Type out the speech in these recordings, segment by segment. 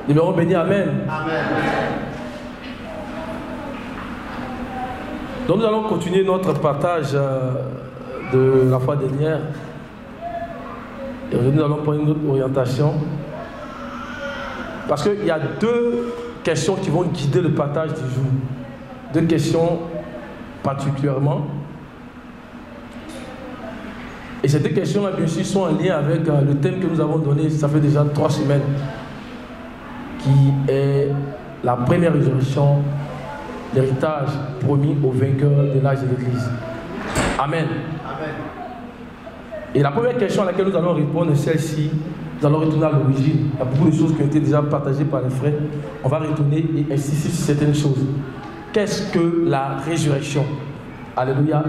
Numéro béni, amen. Amen. Donc nous allons continuer notre partage de la fois dernière. Et aujourd'hui nous allons prendre une autre orientation. Parce qu'il y a deux questions qui vont guider le partage du jour. Deux questions particulièrement. Et ces deux questions-là, bien sûr, sont en lien avec le thème que nous avons donné, ça fait déjà 3 semaines, qui est la première résurrection, l'héritage promis aux vainqueurs de l'âge de l'Église. Amen. Amen. Et la première question à laquelle nous allons répondre est celle-ci. Nous allons retourner à l'origine. Il y a beaucoup de choses qui ont été déjà partagées par les frères. On va retourner et insister sur certaines choses. Qu'est-ce que la résurrection? Alléluia.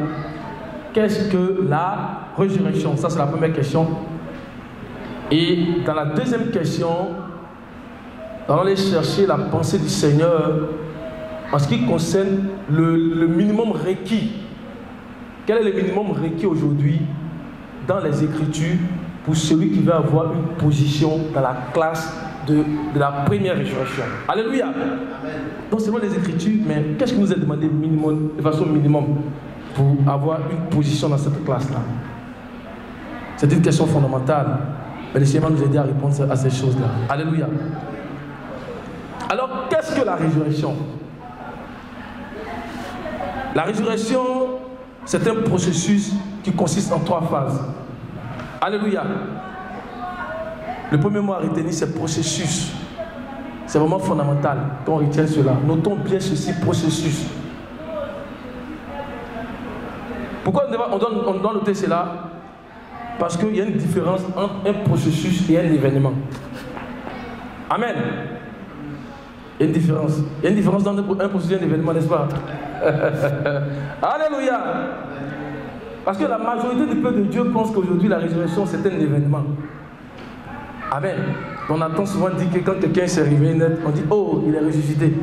Qu'est-ce que la résurrection? Ça, c'est la première question. Et dans la deuxième question, nous allons aller chercher la pensée du Seigneur en ce qui concerne le minimum requis. Quel est le minimum requis aujourd'hui dans les Écritures pour celui qui veut avoir une position dans la classe de la première résurrection? Alléluia. Amen. Donc selon les Écritures, mais qu'est-ce qui nous est demandé minimum, de façon minimum pour avoir une position dans cette classe-là? C'est une question fondamentale. Mais le Seigneur va nous aider à répondre à ces choses-là. Alléluia. Alors, qu'est-ce que la résurrection? La résurrection, c'est un processus qui consiste en 3 phases. Alléluia. Le premier mot à retenir, c'est processus. C'est vraiment fondamental qu'on retienne cela. Notons bien ceci, processus. Pourquoi on doit noter cela? Parce qu'il y a une différence entre un processus et un événement. Amen. Il y a une différence. Il y a une différence entre un processus et un événement, n'est-ce pas? Alléluia. Parce que la majorité du peuple de Dieu pense qu'aujourd'hui la résurrection c'est un événement. Amen. On entend souvent dire que quand quelqu'un s'est réveillé net, on dit oh, il est ressuscité.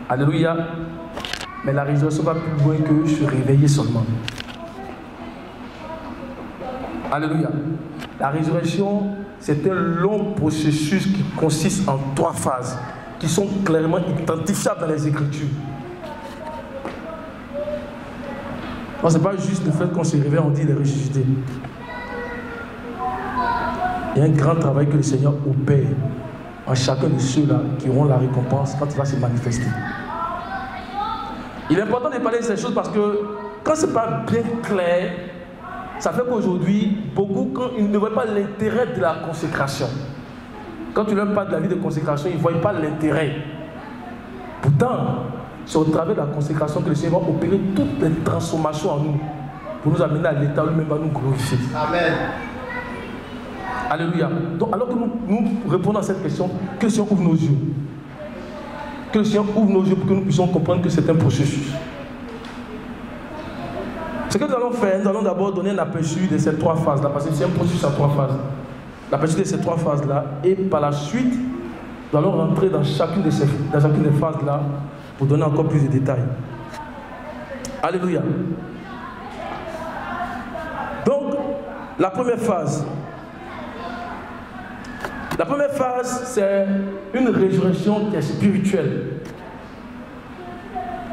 Alléluia. Mais la résurrection va plus loin que se réveiller seulement. Alléluia. La résurrection, c'est un long processus qui consiste en 3 phases qui sont clairement identifiables dans les Écritures. Ce n'est pas juste le fait qu'on se réveille, on dit il est ressuscité. Il y a un grand travail que le Seigneur opère en chacun de ceux-là qui auront la récompense quand il va se manifester. Il est important de parler de ces choses parce que quand ce n'est pas bien clair, ça fait qu'aujourd'hui, beaucoup, quand ils ne voient pas l'intérêt de la consécration, quand tu leur parles de la vie de consécration, ils ne voient pas l'intérêt. Pourtant, c'est au travers de la consécration que le Seigneur va opérer toutes les transformations en nous pour nous amener à l'état où lui-même va nous glorifier. Amen. Alléluia. Donc, alors que nous répondons à cette question, que le Seigneur ouvre nos yeux. Que le Seigneur ouvre nos yeux pour que nous puissions comprendre que c'est un processus. Ce que nous allons faire, nous allons d'abord donner un aperçu de ces 3 phases-là, parce que c'est un processus en 3 phases. L'aperçu de ces 3 phases-là, et par la suite, nous allons rentrer dans chacune des phases-là pour donner encore plus de détails. Alléluia. Donc, la première phase. La première phase, c'est une résurrection qui est spirituelle.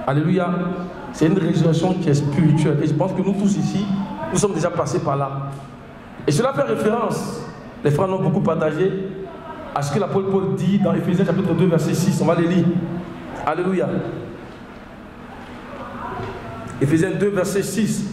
Alléluia. C'est une résurrection qui est spirituelle. Et je pense que nous tous ici, nous sommes déjà passés par là. Et cela fait référence, les frères l'ont beaucoup partagé, à ce que l'apôtre Paul dit dans Éphésiens chapitre 2, verset 6. On va les lire. Alléluia. Éphésiens 2, verset 6.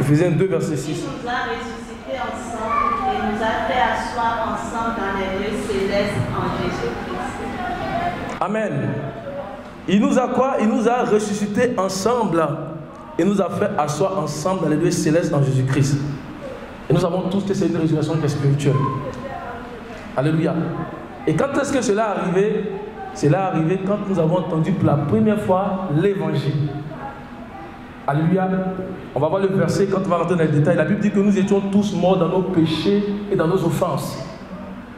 Éphésiens 2, verset 6. Il nous a ressuscités ensemble et nous a fait asseoir ensemble dans les lieux célestes en Jésus-Christ. Amen. Il nous a quoi? Il nous a ressuscités ensemble et nous a fait asseoir ensemble dans les lieux célestes en Jésus-Christ. Et nous savons tous que c'est une résurrection qui est spirituelle. Alléluia. Et quand est-ce que cela est arrivé? Cela est arrivé quand nous avons entendu pour la première fois l'évangile. Alléluia. On va voir le verset quand on va rentrer dans les détails. La Bible dit que nous étions tous morts dans nos péchés et dans nos offenses.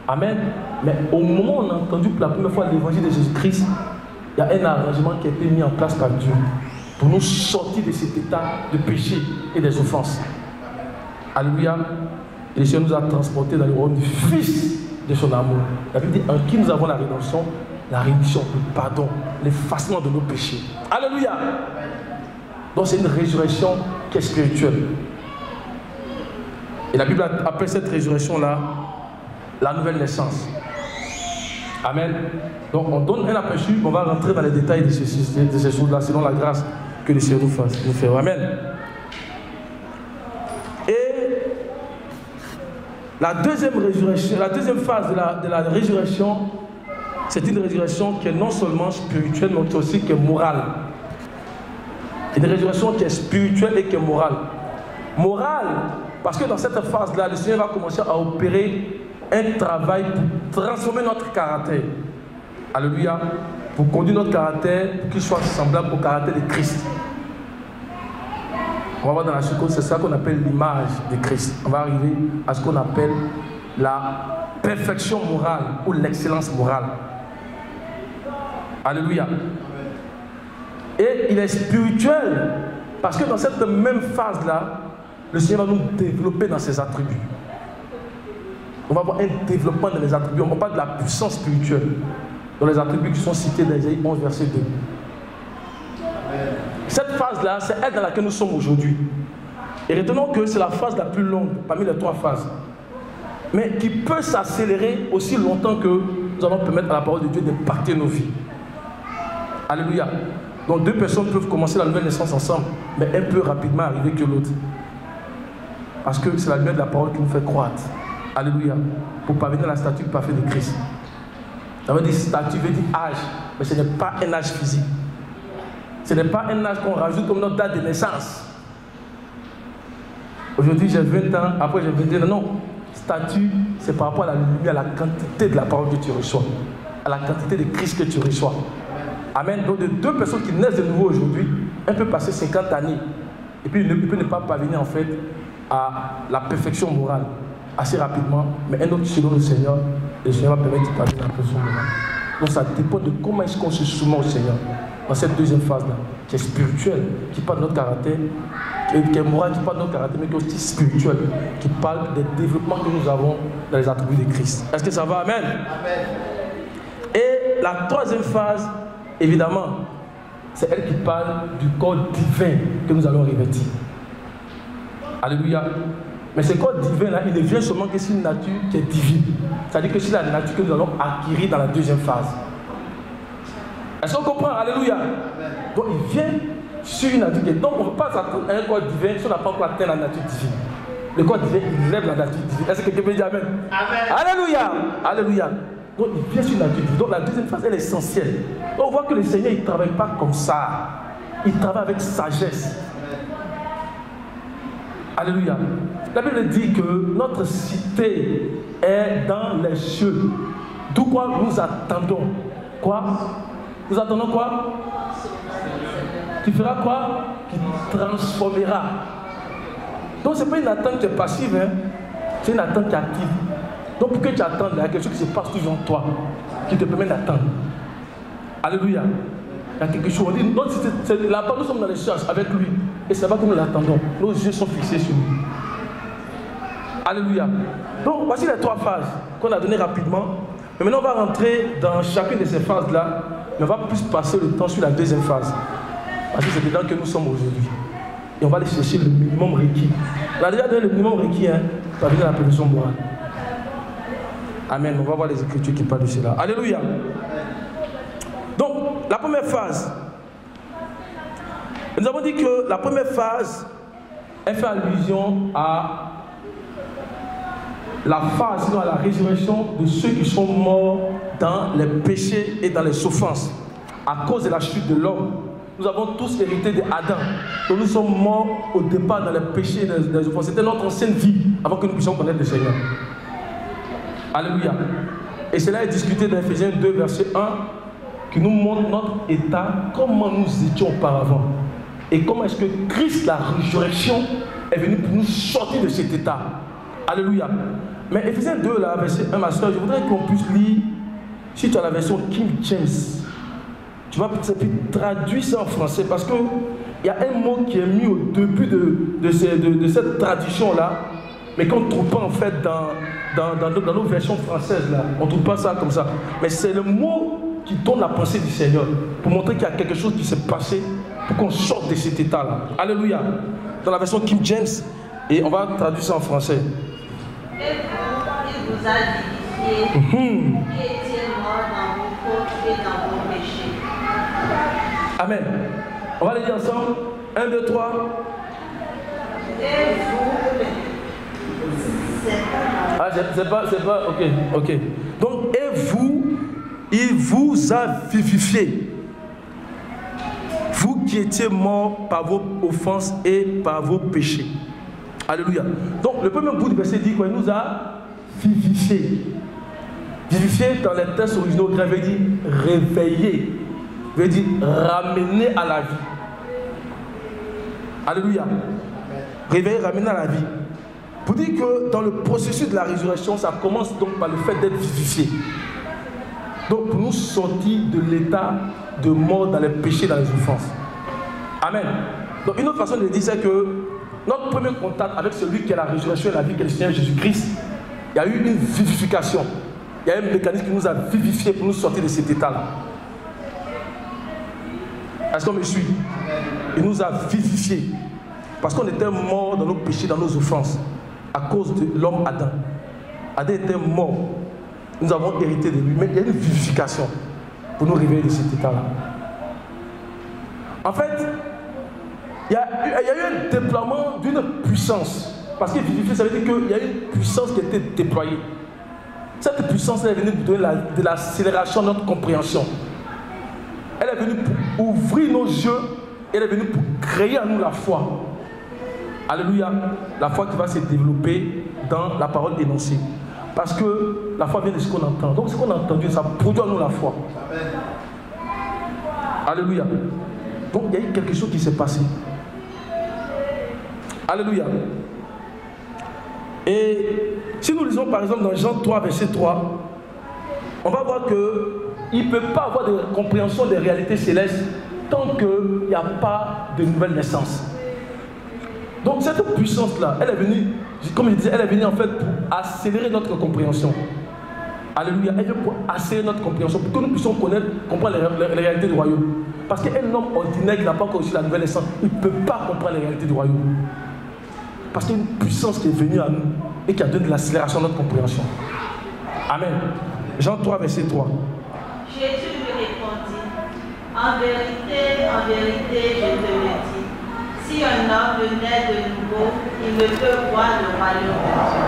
Amen. Mais au moment où on a entendu pour la première fois l'évangile de Jésus-Christ, il y a un arrangement qui a été mis en place par Dieu pour nous sortir de cet état de péché et des offenses. Alléluia. Et le Seigneur nous a transportés dans le royaume du Fils de son amour. La Bible dit en qui nous avons la rédemption, le pardon, l'effacement de nos péchés. Alléluia. Donc c'est une résurrection qui est spirituelle. Et la Bible appelle cette résurrection-là la nouvelle naissance. Amen. Donc on donne un aperçu, on va rentrer dans les détails de ces choses-là, selon la grâce que le Seigneur nous fait. Amen. Et la deuxième résurrection, la deuxième phase de la résurrection, c'est une résurrection qui est non seulement spirituelle, mais aussi qui est morale. Une résurrection qui est spirituelle et qui est morale. Morale, parce que dans cette phase-là, le Seigneur va commencer à opérer un travail pour transformer notre caractère. Alléluia. Pour conduire notre caractère, pour qu'il soit semblable au caractère de Christ. On va voir dans la suite, c'est ça qu'on appelle l'image de Christ. On va arriver à ce qu'on appelle la perfection morale ou l'excellence morale. Alléluia. Et il est spirituel parce que dans cette même phase-là, le Seigneur va nous développer dans ses attributs. On va avoir un développement dans les attributs. On parle de la puissance spirituelle dans les attributs qui sont cités dans Isaïe 11, verset 2. Cette phase-là, c'est elle dans laquelle nous sommes aujourd'hui. Et retenons que c'est la phase la plus longue parmi les trois phases. Mais qui peut s'accélérer aussi longtemps que nous allons permettre à la parole de Dieu d'impacter nos vies. Alléluia. Donc deux personnes peuvent commencer la nouvelle naissance ensemble, mais un peut rapidement arriver que l'autre. Parce que c'est la lumière de la parole qui nous fait croître. Alléluia. Pour parvenir à la statue parfaite de Christ. Ça veut dire statue, veut dire âge, mais ce n'est pas un âge physique. Ce n'est pas un âge qu'on rajoute comme notre date de naissance. Aujourd'hui j'ai 20 ans, après j'ai 21 ans. Non, statut, c'est par rapport à la lumière, à la quantité de la parole que tu reçois, à la quantité de Christ que tu reçois. Amen. Donc de deux personnes qui naissent de nouveau aujourd'hui, un peut passer 50 années et puis il peut ne pas parvenir en fait à la perfection morale assez rapidement, mais un autre selon le Seigneur va permettre de parvenir à la perfection morale. Donc ça dépend de comment est-ce qu'on se soumet au Seigneur dans cette deuxième phase-là, qui est spirituelle, qui parle de notre caractère, qui est morale, qui parle de notre caractère, mais qui est aussi spirituelle, qui parle des développements que nous avons dans les attributs de Christ. Est-ce que ça va? Amen. Amen. Et la troisième phase, évidemment, c'est elle qui parle du corps divin que nous allons revêtir. Alléluia. Mais ce corps divin-là, il ne vient seulement que sur une nature qui est divine. C'est-à-dire que c'est la nature que nous allons acquérir dans la deuxième phase. Est-ce qu'on comprend? Alléluia. Donc il vient sur une nature qui est... Donc on ne peut pas s'attendre à un corps divin si on n'a pas encore atteint la nature divine. Le corps divin, il lève la nature divine. Est-ce que quelqu'un peut dire Amen? Amen. Alléluia. Alléluia. Donc il vient sur une nature divine. Donc la deuxième phase, elle est essentielle. Donc on voit que le Seigneur, il ne travaille pas comme ça. Il travaille avec sagesse. Alléluia. La Bible dit que notre cité est dans les cieux. D'où quoi nous attendons. Quoi? Nous attendons quoi? Qui fera quoi? Qui transformera. Donc ce n'est pas une attente qui est passive, hein? C'est une attente qui est active. Donc pour que tu attendes, il y a quelque chose qui se passe toujours en toi, qui te permet d'attendre. Alléluia. Il y a quelque chose. On dit, là-bas nous sommes dans les cherches avec lui. Et c'est là que nous l'attendons. Nos yeux sont fixés sur lui. Alléluia. Donc voici les trois phases qu'on a données rapidement. Mais maintenant on va rentrer dans chacune de ces phases-là. Mais on va plus passer le temps sur la deuxième phase. Parce que c'est dedans que nous sommes aujourd'hui. Et on va aller chercher le minimum requis. On a déjà donné le minimum requis, hein, pour venir à la perfection morale. Amen. On va voir les Écritures qui parlent de cela. Alléluia. Donc, la première phase. Nous avons dit que la première phase, elle fait allusion à la phase, sinon à la résurrection de ceux qui sont morts dans les péchés et dans les souffrances. À cause de la chute de l'homme, nous avons tous hérité d'Adam. Donc nous sommes morts au départ dans les péchés et dans les souffrances. C'était notre ancienne vie avant que nous puissions connaître le Seigneur. Alléluia. Et cela est discuté dans Ephésiens 2, verset 1, qui nous montre notre état, comment nous étions auparavant. Et comment est-ce que Christ, la résurrection, est venu pour nous sortir de cet état. Alléluia. Mais Éphésiens 2, là, verset 1, ma soeur, je voudrais qu'on puisse lire, si tu as la version King James, tu vas peut-être traduire ça en français, parce qu'il y a un mot qui est mis au début de cette traduction-là, mais qu'on ne trouve pas en fait dans nos versions françaises, là. On ne trouve pas ça comme ça. Mais c'est le mot qui donne la pensée du Seigneur, pour montrer qu'il y a quelque chose qui s'est passé, pour qu'on sorte de cet état-là. Alléluia. Dans la version King James, et on va traduire ça en français. Et il vous a vivifié, qui étiez mort dans vos fautes et dans vos péchés. Amen. On va les dire ensemble. 1, 2, 3. Et vous, c'est pas, ok. Donc, et vous, il vous a vivifié. Vous qui étiez morts par vos offenses et par vos péchés. Alléluia. Donc, le premier bout du verset dit qu'il nous a vivifié. Vivifié dans les textes originaux grecs veut dire réveiller, veut dire ramener à la vie. Alléluia. Réveiller, ramener à la vie. Pour dire que dans le processus de la résurrection, ça commence donc par le fait d'être vivifié. Donc, pour nous sortir de l'état de mort dans les péchés, dans les offenses. Amen. Donc, une autre façon de dire, c'est que notre premier contact avec celui qui est la résurrection et la vie, qui est le Seigneur Jésus-Christ, il y a eu une vivification. Il y a un mécanisme qui nous a vivifiés pour nous sortir de cet état-là. Est-ce qu'on me suit? Il nous a vivifiés. Parce qu'on était mort dans nos péchés, dans nos offenses, à cause de l'homme Adam. Adam était mort. Nous avons hérité de lui. Mais il y a une vivification pour nous réveiller de cet état-là. En fait, il y a eu un déploiement d'une puissance. Parce que vivifier, ça veut dire qu'il y a une puissance qui a été déployée. Cette puissance, elle est venue pour donner de l'accélération de notre compréhension. Elle est venue pour ouvrir nos yeux. Elle est venue pour créer en nous la foi. Alléluia. La foi qui va se développer dans la parole énoncée. Parce que la foi vient de ce qu'on entend. Donc ce qu'on a entendu, ça produit en nous la foi. Alléluia. Donc il y a eu quelque chose qui s'est passé. Alléluia. Et si nous lisons par exemple dans Jean 3, verset 3, on va voir qu'il ne peut pas avoir de compréhension des réalités célestes tant qu'il n'y a pas de nouvelle naissance. Donc cette puissance-là, elle est venue, comme je disais, elle est venue en fait pour accélérer notre compréhension. Alléluia. Elle vient pour accélérer notre compréhension, pour que nous puissions comprendre les réalités du royaume. Parce qu'un homme ordinaire qui n'a pas encore reçu la nouvelle naissance, il ne peut pas comprendre les réalités du royaume. Parce qu'il y a une puissance qui est venue à nous et qui a donné de l'accélération à notre compréhension. Amen. Jean 3, verset 3. Jésus lui répondit, en vérité, je te le dis, si un homme naît de nouveau, il ne peut voir le royaume de Dieu.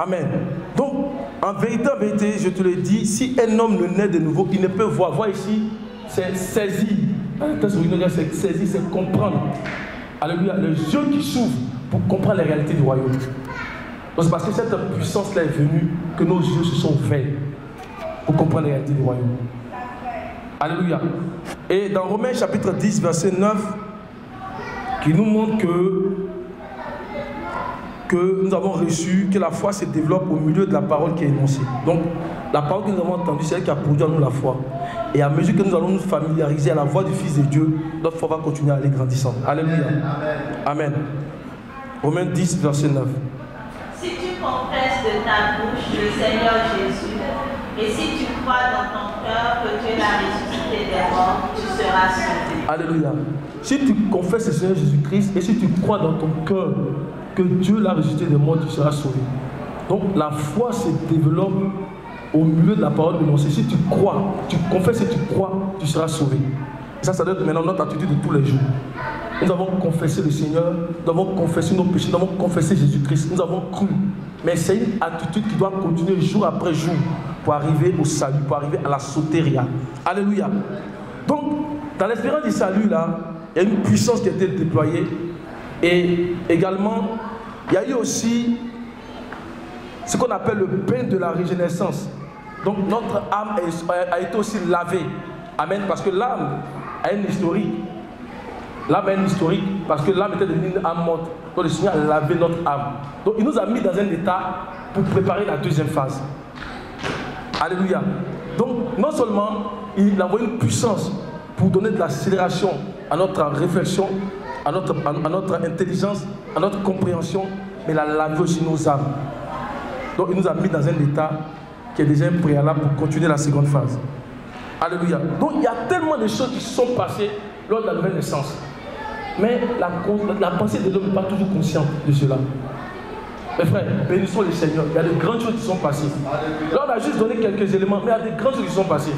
Amen. Donc, en vérité, je te le dis, si un homme ne naît de nouveau, il ne peut voir. Voir ici, c'est saisir. C'est saisir, c'est comprendre. Alléluia. Les yeux qui s'ouvrent pour comprendre les réalités du royaume. Donc, c'est parce que cette puissance-là est venue que nos yeux se sont ouverts pour comprendre les réalités du royaume. Alléluia. Et dans Romains chapitre 10, verset 9, qui nous montre que nous avons reçu, que la foi se développe au milieu de la parole qui est énoncée. Donc, la parole que nous avons entendue, c'est elle qui a produit en nous la foi. Et à mesure que nous allons nous familiariser à la voix du Fils de Dieu, notre foi va continuer à aller grandissant. Alléluia. Amen. Romains 10, verset 9. Si tu confesses de ta bouche le Seigneur Jésus, et si tu crois dans ton cœur que Dieu l'a ressuscité des morts, tu seras sauvé. Alléluia. Si tu confesses le Seigneur Jésus-Christ, et si tu crois dans ton cœur que Dieu l'a ressuscité des morts, tu seras sauvé. Donc la foi se développe au milieu de la parole énoncée. Si tu crois, tu confesses et tu crois, tu seras sauvé. Et ça doit être maintenant notre attitude de tous les jours. Nous avons confessé le Seigneur, nous avons confessé nos péchés, nous avons confessé Jésus-Christ, nous avons cru. Mais c'est une attitude qui doit continuer jour après jour pour arriver au salut, pour arriver à la sotéria. Alléluia. Donc, dans l'espérance du salut, là, il y a une puissance qui a été déployée. Et également, il y a eu aussi ce qu'on appelle le bain de la régénérescence. Donc, notre âme a été aussi lavée. Amen. Parce que l'âme a une historique. L'âme a une historique parce que l'âme était devenue une âme morte. Donc le Seigneur a lavé notre âme. Donc il nous a mis dans un état pour préparer la deuxième phase. Alléluia. Donc, non seulement il a envoyé une puissance pour donner de l'accélération à notre réflexion, à notre intelligence, à notre compréhension, mais il a lavé aussi nos âmes. Donc, il nous a mis dans un état qui est déjà un préalable pour continuer la seconde phase. Alléluia. Donc, il y a tellement de choses qui se sont passées lors de la nouvelle naissance. Mais la pensée de l'homme n'est pas toujours consciente de cela. Mes frères, bénissons le Seigneur. Il y a de grandes choses qui sont passées. Là, on a juste donné quelques éléments, mais il y a de grandes choses qui sont passées.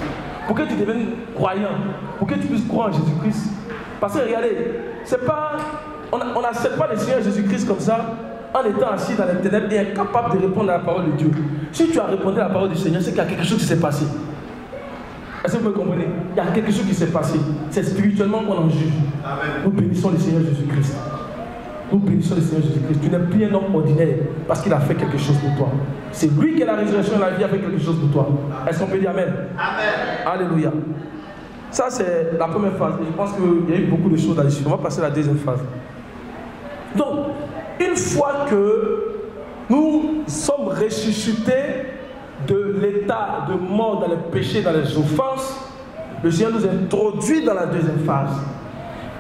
Pour que tu deviennes croyant, pour que tu puisses croire en Jésus-Christ. Parce que regardez, c'est pas, on n'accepte pas le Seigneur Jésus-Christ comme ça, en étant assis dans les ténèbres et incapable de répondre à la parole de Dieu. Si tu as répondu à la parole du Seigneur, c'est qu'il y a quelque chose qui s'est passé. Est-ce que vous me comprenez? Il y a quelque chose qui s'est passé. C'est spirituellement qu'on en juge. Amen. Nous bénissons le Seigneur Jésus-Christ. Nous bénissons le Seigneur Jésus-Christ. Tu n'es plus un homme ordinaire parce qu'il a fait quelque chose pour toi. C'est lui qui est la résurrection et la vie a fait quelque chose pour toi. Est-ce qu'on peut dire Amen? Amen. Alléluia. Ça, c'est la première phase. Et je pense qu'il y a eu beaucoup de choses là-dessus. On va passer à la deuxième phase. Donc, une fois que nous sommes ressuscités de l'état de mort dans les péchés, dans les offenses, le Seigneur nous introduit dans la deuxième phase.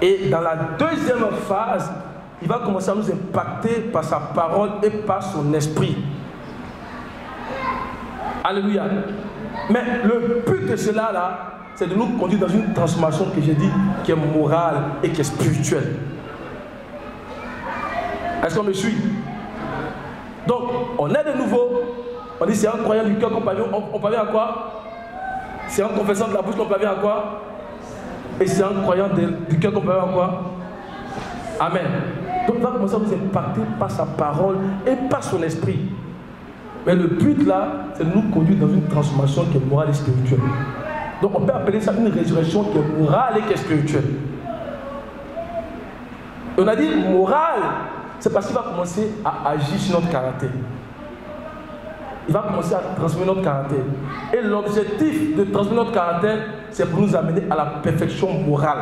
Et dans la deuxième phase, il va commencer à nous impacter par sa parole et par son esprit. Alléluia. Mais le but de cela, là, c'est de nous conduire dans une transformation que j'ai dit, qui est morale et qui est spirituelle. Est-ce qu'on me suit? Donc, on est de nouveau. On dit c'est un croyant du cœur qu'on parvient. On parvient à quoi? C'est un confessant de la bouche qu'on parvient à quoi? Et c'est un croyant du cœur qu'on parvient à quoi? Amen. Donc, il va commencer à nous impacter par sa parole et par son esprit. Mais le but là, c'est de nous conduire dans une transformation qui est morale et spirituelle. Donc, on peut appeler ça une résurrection qui est morale et qui est spirituelle. Et on a dit morale, c'est parce qu'il va commencer à agir sur notre caractère. Il va commencer à transformer notre caractère. Et l'objectif de transformer notre caractère, c'est pour nous amener à la perfection morale.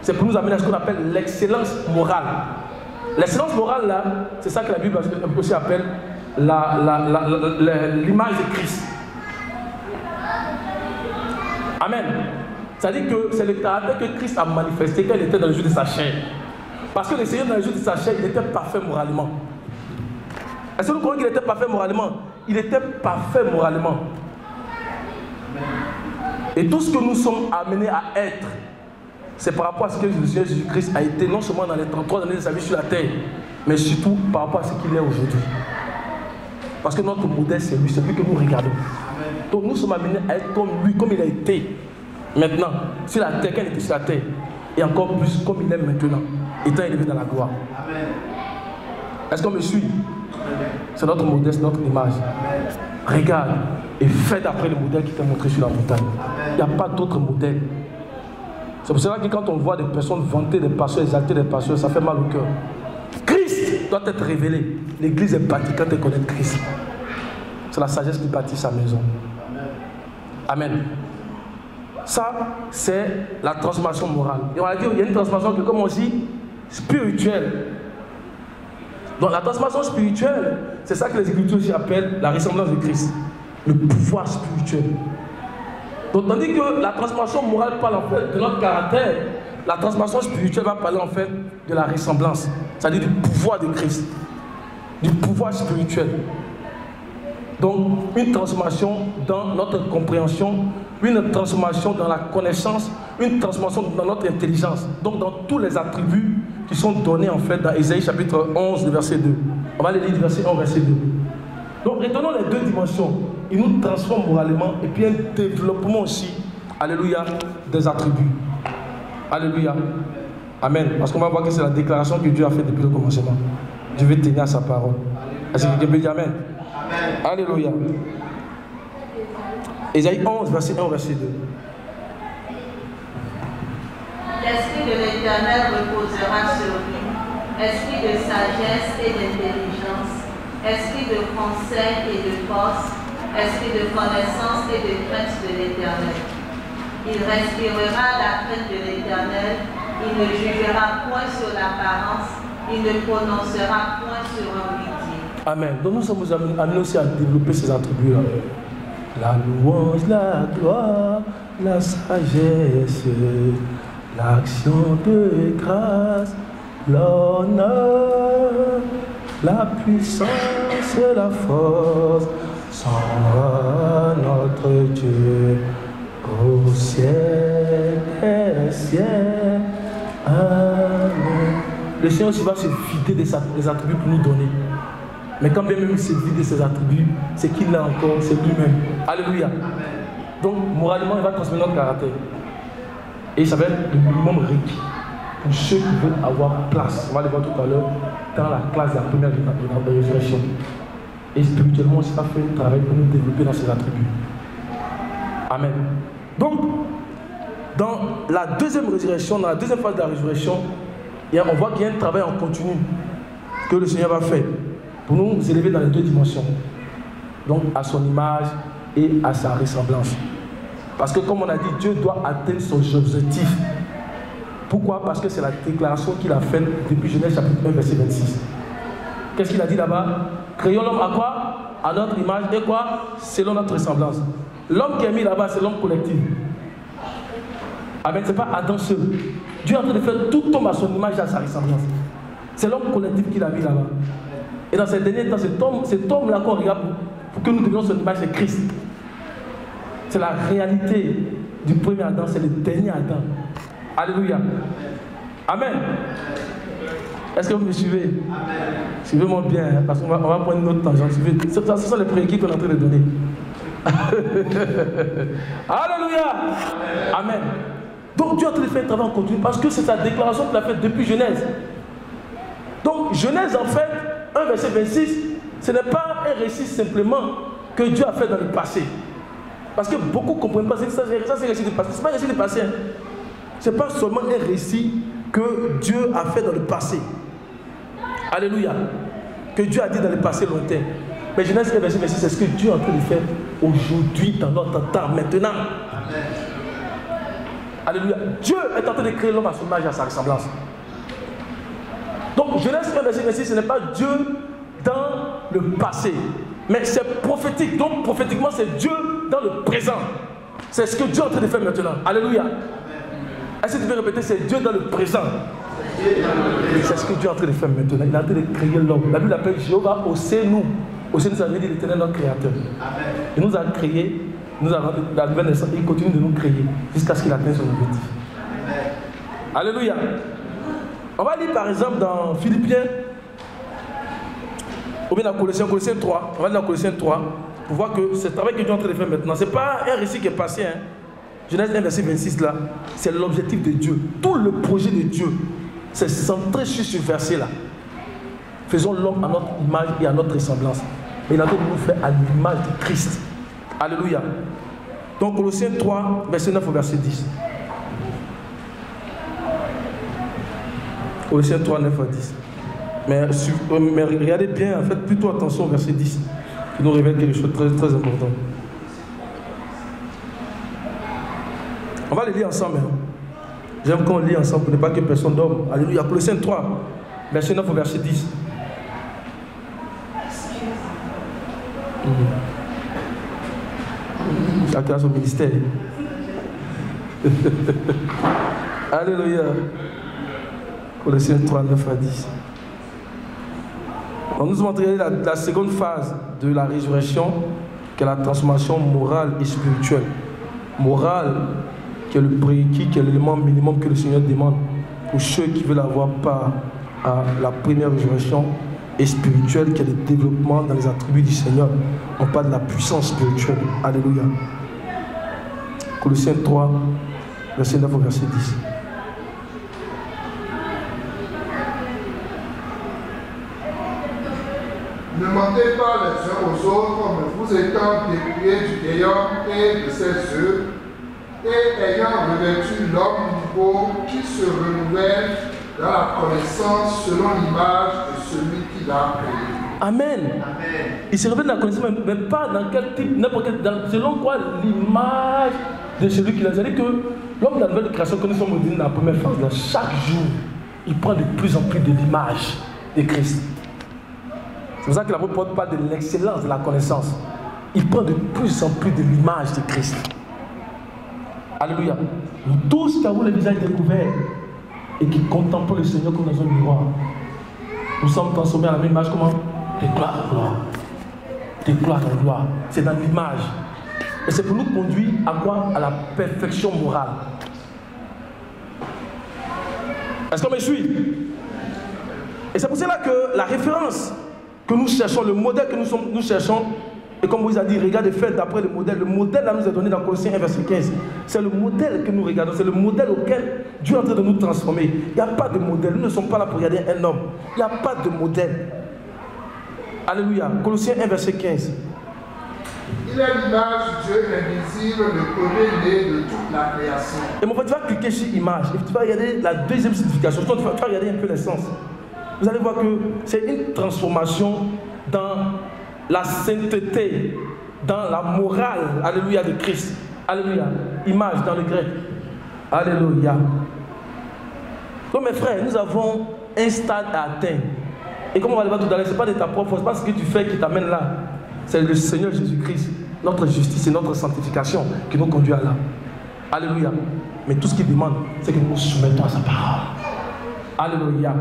C'est pour nous amener à ce qu'on appelle l'excellence morale. L'excellence morale, là, c'est ça que la Bible aussi appelle l'image de Christ. Amen. C'est-à-dire que c'est le caractère que Christ a manifesté quand il était dans le jour de sa chair. Parce que le Seigneur, dans le jour de sa chair, il était parfait moralement. Est-ce que vous croyez qu'il était parfait moralement? Il était parfait moralement. Et tout ce que nous sommes amenés à être, c'est par rapport à ce que le Seigneur Jésus-Christ a été, non seulement dans les 33 années de sa vie sur la terre, mais surtout par rapport à ce qu'il est aujourd'hui. Parce que notre modèle, c'est lui que nous regardons. Donc nous sommes amenés à être comme lui, comme il a été maintenant, sur la terre, quand il était sur la terre, et encore plus comme il est maintenant, étant élevé dans la gloire. Est-ce qu'on me suit? C'est notre modèle, c'est notre image. Regarde et fais d'après le modèle qui t'a montré sur la montagne. Il n'y a pas d'autre modèle. C'est pour cela que quand on voit des personnes vanter des pasteurs, exalter des pasteurs, ça fait mal au cœur. Christ doit être révélé. L'église est bâtie quand elle connaît Christ. C'est la sagesse qui bâtit sa maison. Amen. Ça, c'est la transformation morale. Et on a dit qu'il y a une transformation que, comme on dit, spirituelle. Donc la transformation spirituelle, c'est ça que les Écritures aussi appellent la ressemblance de Christ. Le pouvoir spirituel. Donc tandis que la transformation morale parle en fait de notre caractère, la transformation spirituelle va parler en fait de la ressemblance. C'est-à-dire du pouvoir de Christ. Du pouvoir spirituel. Donc une transformation dans notre compréhension, une transformation dans la connaissance, une transformation dans notre intelligence. Donc dans tous les attributs qui sont donnés en fait dans Ésaïe chapitre 11, verset 2. On va les lire verset 1, verset 2. Donc retenons les deux dimensions. Il nous transforme moralement et puis un développement aussi, alléluia, des attributs. Alléluia. Amen. Parce qu'on va voir que c'est la déclaration que Dieu a faite depuis le commencement. Dieu veut tenir à sa parole. Est-ce que quelqu'un peut dire Amen? Amen. Alléluia. Ésaïe 11, verset 1, verset 2. L'esprit de l'Éternel reposera sur lui, esprit de sagesse et d'intelligence, esprit de conseil et de force, esprit de connaissance et de crainte de l'Éternel. Il respirera la crainte de l'Éternel, il ne jugera point sur l'apparence, il ne prononcera point sur un oui-dire. Amen. Donc nous sommes amenés aussi à développer ces attributs-là. La louange, la gloire, la sagesse, l'action de grâce, l'honneur, la puissance et la force sont à notre Dieu au ciel des ciels. Amen. Le Seigneur aussi va se vider des attributs pour nous donner. Mais quand bien même il se vide de ses attributs, c'est qu'il a encore, c'est lui-même. Alléluia. Donc, moralement, il va transmettre notre caractère. Et ça va être le minimum requis pour ceux qui veulent avoir place. On va le voir tout à l'heure dans la classe de la première de la résurrection. Et spirituellement, ça fait un travail pour nous développer dans ces attributs. Amen. Donc, dans la deuxième résurrection, dans la deuxième phase de la résurrection, on voit qu'il y a un travail en continu que le Seigneur va faire pour nous élever dans les deux dimensions. Donc, à son image et à sa ressemblance. Parce que comme on a dit, Dieu doit atteindre son objectif. Pourquoi? Parce que c'est la déclaration qu'il a faite depuis Genèse chapitre 1, verset 26. Qu'est-ce qu'il a dit là-bas? Créons l'homme à quoi? À notre image et quoi? Selon notre ressemblance. L'homme qui est mis là-bas, c'est l'homme collectif. Amen, ce n'est pas Adam seul. Dieu est en train de faire tout homme à son image et à sa ressemblance. C'est l'homme collectif qu'il a mis là-bas. Et dans ces derniers temps, cet homme-là qu'on regarde pour que nous devenions son image, c'est Christ. C'est la réalité du premier Adam, c'est le dernier Adam. Alléluia. Amen. Est-ce que vous me suivez? Suivez-moi bien, hein, parce qu'on va prendre une autre tangente. Ce sont les prérequis qu'on est en train de donner. Alléluia. Amen. Donc Dieu a en train de faire un travail en continu parce que c'est sa déclaration qu'il a faite depuis Genèse. Donc Genèse en fait, 1 verset 26, ce n'est pas un récit simplement que Dieu a fait dans le passé. Parce que beaucoup ne comprennent pas, ça c'est un récit du passé. Ce n'est pas un récit du passé. Hein. Ce n'est pas seulement un récit que Dieu a fait dans le passé. Alléluia. Que Dieu a dit dans le passé lointain. Mais Genèse 1 verset 26, c'est ce que Dieu est en train de faire aujourd'hui, dans notre temps, maintenant. Amen. Alléluia. Dieu est en train de créer l'homme à son image et à sa ressemblance. Donc Genèse 1 verset 26, ce n'est pas Dieu dans le passé, mais c'est prophétique. Donc prophétiquement, c'est Dieu dans le présent. C'est ce que Dieu est en train de faire maintenant. Alléluia. Est-ce que tu peux répéter? C'est Dieu dans le présent. C'est ce que Dieu est en train de faire maintenant. Il est en train de créer l'homme. La Bible appelle Jéhovah Ossénou. Ossénou, ça veut dire l'Éternel, notre Créateur. Il nous a créés, nous a rendu la nouvelle naissance, il continue de nous créer jusqu'à ce qu'il atteigne son objectif. Alléluia. On va lire par exemple dans Philippiens, ou bien dans Colossiens 3. On va lire dans Colossiens 3 pour voir que ce travail que Dieu est en train de faire maintenant, ce n'est pas un récit qui est passé. Hein. Genèse 1, verset 26 là, c'est l'objectif de Dieu. Tout le projet de Dieu, c'est centré sur ce verset-là. Faisons l'homme à notre image et à notre ressemblance. Et il a envie de nous faire à l'image de Christ. Alléluia. Donc Colossiens 3, verset 9 au verset 10. Colossiens 3, 9 à 10. Mais regardez bien, faites plutôt attention au verset 10, qui nous révèle quelque chose de très, très important. On va les lire ensemble. Hein. J'aime qu'on lit ensemble pour ne pas que personne dorme. Alléluia. Colossiens 3, verset 9 au verset 10. Chacun a son ministère. Alléluia. Colossiens 3, 9 à 10. On nous montre la seconde phase de la résurrection, qui est la transformation morale et spirituelle. Morale, qui est le prérequis, qui est l'élément minimum que le Seigneur demande pour ceux qui veulent avoir part à la première résurrection, et spirituelle, qui est le développement dans les attributs du Seigneur. On parle de la puissance spirituelle. Alléluia. Colossiens 3, verset 9 au verset 10. Ne mentez pas les uns aux autres, mais vous étant dépouillés du néant et de ses œuvres, et ayant revêtu l'homme nouveau qui se renouvelle dans la connaissance selon l'image de celui qui l'a créé. Amen. Amen. Il se révèle dans la connaissance, mais pas dans quel type, n'importe quel, selon quoi l'image de celui qui l'a. C'est-à-dire que l'homme de la nouvelle création que nous sommes dans la première phase, là, chaque jour, il prend de plus en plus de l'image de Christ. C'est pour ça que l'apôtre parle de l'excellence de la connaissance. Il prend de plus en plus de l'image de Christ. Alléluia. Nous tous qui avons le visage découvert et qui contemplons le Seigneur comme dans un miroir, nous sommes transformés à la même image. Comment? De gloire en gloire. De gloire en gloire. C'est dans l'image. Et c'est pour nous conduire à quoi? À la perfection morale. Est-ce qu'on me suit? Et c'est pour cela que la référence que nous cherchons, le modèle que nous cherchons, et comme Moïse a dit, regardez, faites d'après le modèle. Le modèle là nous est donné dans Colossiens 1, verset 15. C'est le modèle que nous regardons, c'est le modèle auquel Dieu est en train de nous transformer. Il n'y a pas de modèle, nous ne sommes pas là pour regarder un homme. Il n'y a pas de modèle. Alléluia. Colossiens 1, verset 15. Il est l'image du Dieu invisible, le premier-né de toute la création. Et mon frère, tu vas cliquer sur image et tu vas regarder la deuxième signification. Tu vas regarder un peu l'essence. Vous allez voir que c'est une transformation dans la sainteté, dans la morale, alléluia, de Christ. Alléluia. Image dans le grec. Alléluia. Donc mes frères, nous avons un stade à atteindre. Et comme on va le voir tout à l'heure, ce n'est pas de ta propre force, ce n'est pas ce que tu fais qui t'amène là. C'est le Seigneur Jésus-Christ, notre justice et notre sanctification qui nous conduit à là. Alléluia. Mais tout ce qu'il demande, c'est que nous nous soumettons à sa parole. Alléluia.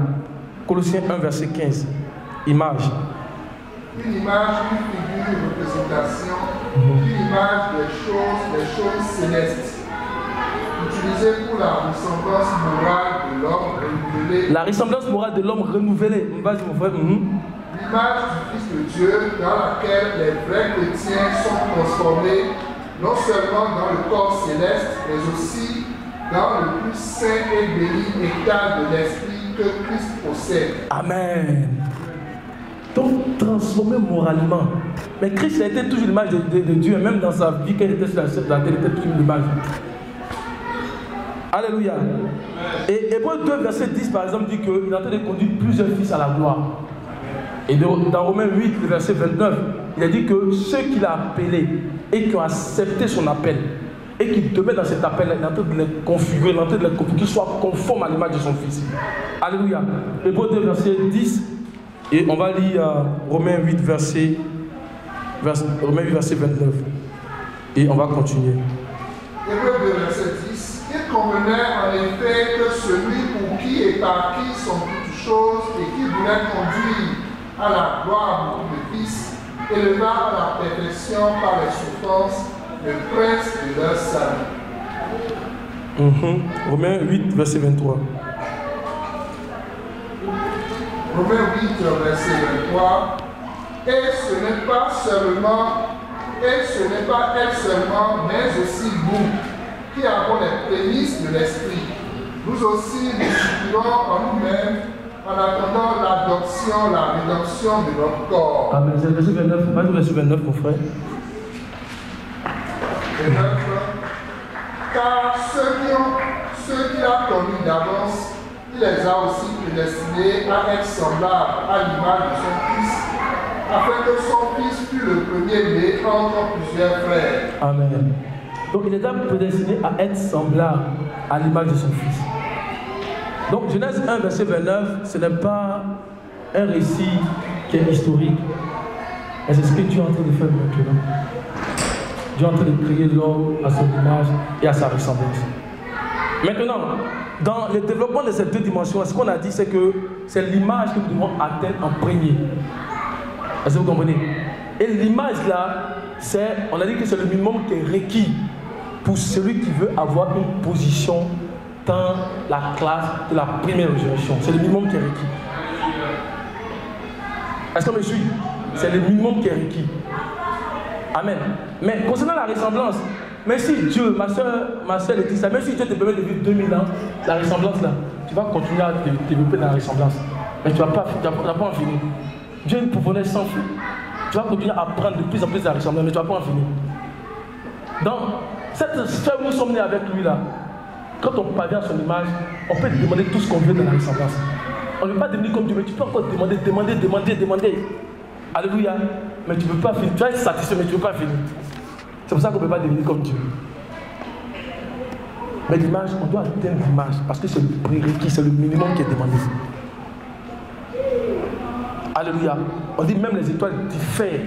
Colossiens 1, verset 15. Image. Une image, une figure, une représentation, une image des choses célestes, utilisée pour la ressemblance morale de l'homme renouvelé. La ressemblance morale de l'homme renouvelé. Vas-y mon frère. L'image du Fils de Dieu dans laquelle les vrais chrétiens sont transformés, non seulement dans le corps céleste, mais aussi dans le plus saint et béni état de l'esprit que Christ possède. Amen. Donc transformé moralement. Mais Christ a été toujours l'image de Dieu, même dans sa vie, quand il était sur la terre, il était toujours l'image. Alléluia. Et Hébreux 2, verset 10, par exemple, dit qu'il est en train de conduire plusieurs fils à la gloire. Et dans Romains 8, verset 29, il a dit que ceux qu'il a appelés et qui ont accepté son appel et qui demeurent dans cet appel, il est en train de les configurer, il est en train de les configurer, qu'ils soient conformes à l'image de son Fils. Alléluia. Hébreux 2, verset 10, et on va lire Romains 8, verset 29. Et on va continuer. Hébreux 2, verset 10. Il convenait en effet que celui pour qui et par qui sont toutes choses et qui voulait conduire à la gloire beaucoup de fils, éleva à la perfection par les souffrances le prince de leur salut. Romains 8, verset 23. Romains 8, verset 23. Et ce n'est pas elle seulement, mais aussi nous, qui avons les prémices de l'esprit. Nous aussi, nous circulons en nous-mêmes en attendant l'adoption, la rédemption de notre corps. Amen. C'est le verset 29. Vas-y, verset 29, mon frère. 29. Car ceux qu'il a connus d'avance, il les a aussi prédestinés à être semblables à l'image de son Fils, afin que son Fils fût le premier-né entre plusieurs frères. Amen. Donc il les a prédestinés à être semblables à l'image de son Fils. Donc Genèse 1, verset 29, ce n'est pas un récit qui est historique, mais c'est ce que Dieu est en train de faire maintenant. Dieu est en train de créer l'homme à son image et à sa ressemblance. Maintenant, dans le développement de ces deux dimensions, ce qu'on a dit, c'est que c'est l'image que nous devons atteindre en premier. Est-ce que vous comprenez? Et l'image là, on a dit que c'est le minimum qui est requis pour celui qui veut avoir une position dans la classe de la première résurrection. C'est le minimum qui est requis. Est-ce qu'on me suit? C'est le minimum qui est requis. Amen. Mais concernant la ressemblance, mais si Dieu, ma soeur dit ça, même si Dieu te permet de vivre 2000 ans, la ressemblance là, tu vas continuer à te développer dans la ressemblance. Mais tu ne vas pas en finir. Dieu est pour sans fin. Tu vas continuer à apprendre de plus en plus la ressemblance, mais tu ne vas pas en finir. Donc, cette sphère où nous sommes nés avec lui là, quand on parvient à son image, on peut demander tout ce qu'on veut dans la ressemblance. On ne veut pas devenir comme Dieu, mais tu peux encore demander. Alléluia. Mais tu ne peux pas finir. Tu vas être satisfait, mais tu ne peux pas finir. C'est pour ça qu'on ne peut pas devenir comme Dieu. Mais l'image, on doit atteindre l'image parce que c'est le prérequis, c'est le minimum qui est demandé. Alléluia. On dit même les étoiles diffèrent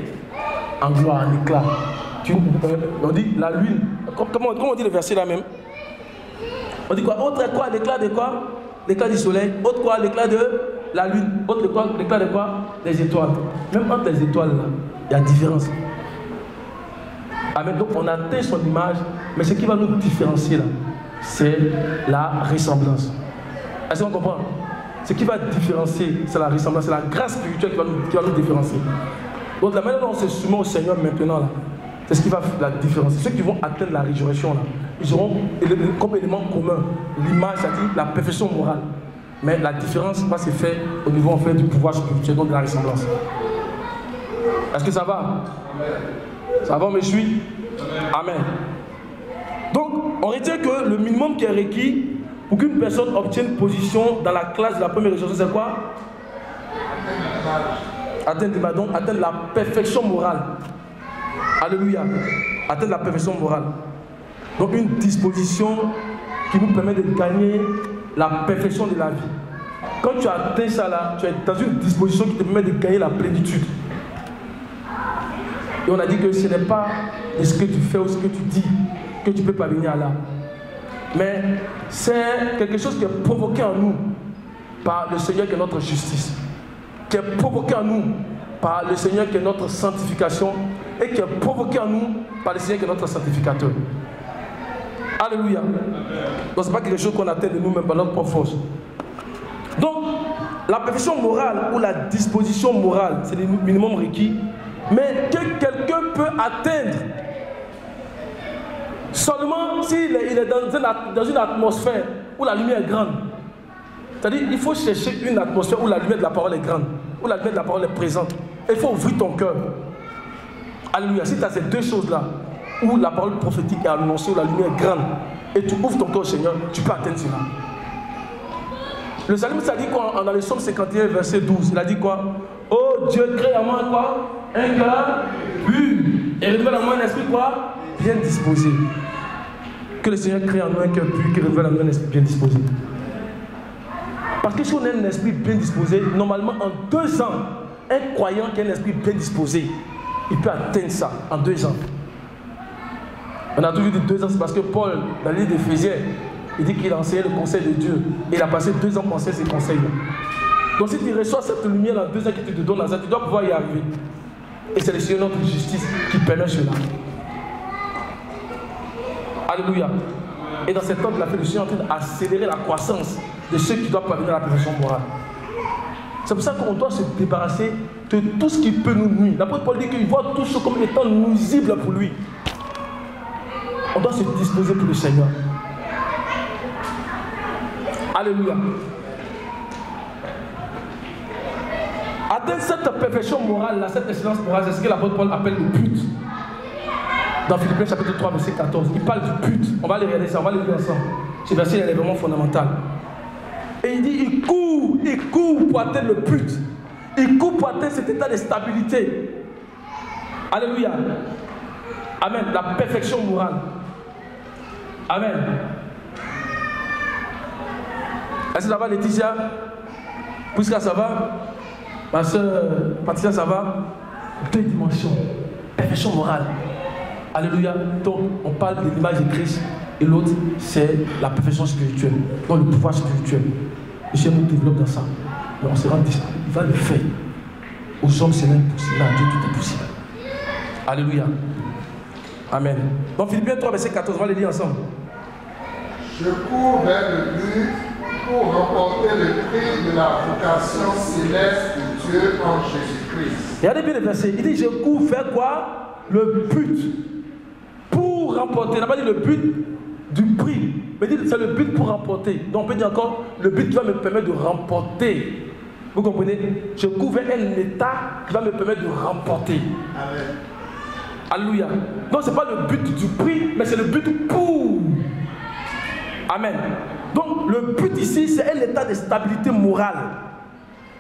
en gloire, en éclat. On dit la lune. Comment on dit le verset là même? On dit quoi? Autre quoi? L'éclat de quoi? L'éclat du soleil. Autre quoi? L'éclat de la lune. Autre quoi? L'éclat de quoi? Les étoiles. Même entre les étoiles là, il y a différence. Amen. Donc on atteint son image, mais ce qui va nous différencier là, c'est la ressemblance. Est-ce qu'on comprend? Ce qui va différencier, c'est la ressemblance, c'est la grâce spirituelle qui va nous différencier. Donc la manière dont on se soumet au Seigneur maintenant là, c'est ce qui va la différencier. Ceux qui vont atteindre la résurrection là, ils auront comme élément commun l'image, c'est-à-dire la perfection morale. Mais la différence va se faire au niveau en fait du pouvoir spirituel, donc de la ressemblance. Est-ce que ça va? Ça va, on me suit? Amen. Donc, on retient que le minimum qui est requis pour qu'une personne obtienne position dans la classe de la première résurrection, c'est quoi? Atteindre la perfection morale. Alléluia. Atteindre la perfection morale. Donc, une disposition qui nous permet de gagner la perfection de la vie. Quand tu atteins ça là, tu es dans une disposition qui te permet de gagner la plénitude. Et on a dit que ce n'est pas de ce que tu fais ou ce que tu dis que tu peux parvenir à là. Mais c'est quelque chose qui est provoqué en nous par le Seigneur qui est notre justice. Qui est provoqué en nous par le Seigneur qui est notre sanctification. Et qui est provoqué en nous par le Seigneur qui est notre sanctificateur. Alléluia. Donc ce n'est pas quelque chose qu'on atteint de nous-mêmes par notre propre force. Donc, la perfection morale ou la disposition morale, c'est le minimum requis. Mais que quelqu'un peut atteindre seulement s'il est dans une atmosphère où la lumière est grande. C'est-à-dire qu'il faut chercher une atmosphère où la lumière de la parole est grande, où la lumière de la parole est présente. Et il faut ouvrir ton cœur. Alléluia. Si tu as ces deux choses-là, où la parole prophétique est annoncée, où la lumière est grande, et tu ouvres ton cœur au Seigneur, tu peux atteindre cela. Le psalmiste a dit quoi dans le psaume 51, verset 12? Il a dit quoi? Oh Dieu, crée en moi quoi? Un cœur pur. Et renouvelle en moi un esprit quoi? Bien disposé. Que le Seigneur crée en nous un cœur pur, qu'il renouvelle en nous un esprit bien disposé. Parce que si on a un esprit bien disposé, normalement en 2 ans, un croyant qui a un esprit bien disposé, il peut atteindre ça en 2 ans. On a toujours dit 2 ans, c'est parce que Paul, dans le livre d'Éphésiens, il dit qu'il a enseigné le conseil de Dieu. Et il a passé 2 ans pour enseigner ces conseils-là. Donc si tu reçois cette lumière dans 2 ans qui te donne, tu dois pouvoir y arriver. Et c'est le Seigneur notre justice qui permet cela. Alléluia. Et dans cette temps de la paix, le Seigneur est en train d'accélérer la croissance de ceux qui doivent parvenir à la perfection morale. C'est pour ça qu'on doit se débarrasser de tout ce qui peut nous nuire. L'apôtre Paul dit qu'il voit tout ce comme étant nuisible pour lui. On doit se disposer pour le Seigneur. Alléluia. Atteindre cette perfection morale, cette excellence morale, c'est ce que l'apôtre Paul appelle le but. Dans Philippiens chapitre 3, verset 14, il parle du but. On va aller regarder ça, on va le lire ensemble. Ce verset est vraiment fondamental. Et il dit, il court pour atteindre le but. Il court pour atteindre cet état de stabilité. Alléluia. Amen. La perfection morale. Amen. Est-ce que ça va, Laetitia? Puisque ça va, ma soeur Patricia, ça va? 2 dimensions. Perfection morale. Alléluia. Donc, on parle de l'image de Christ. Et l'autre, c'est la perfection spirituelle. Donc, le pouvoir spirituel. Le Seigneur nous développe dans ça. Mais on se rend disponible. Il va le faire. Aux hommes, c'est l'impossible. À Dieu, tout est possible. Alléluia. Amen. Donc, Philippiens 3, verset 14, on va les lire ensemble. Je cours vers le but pour remporter le prix de la vocation céleste de Dieu en Jésus-Christ. Regardez bien le verset. Il dit, je cours vers quoi? Le but. Pour remporter. Il n'a pas dit le but du prix. Mais il dit, c'est le but pour remporter. Donc, on peut dire encore, le but qui va me permettre de remporter. Vous comprenez? Je cours vers un état qui va me permettre de remporter. Amen. Alléluia. Donc, ce n'est pas le but du prix, mais c'est le but pour. Amen. Donc, le but ici, c'est un état de stabilité morale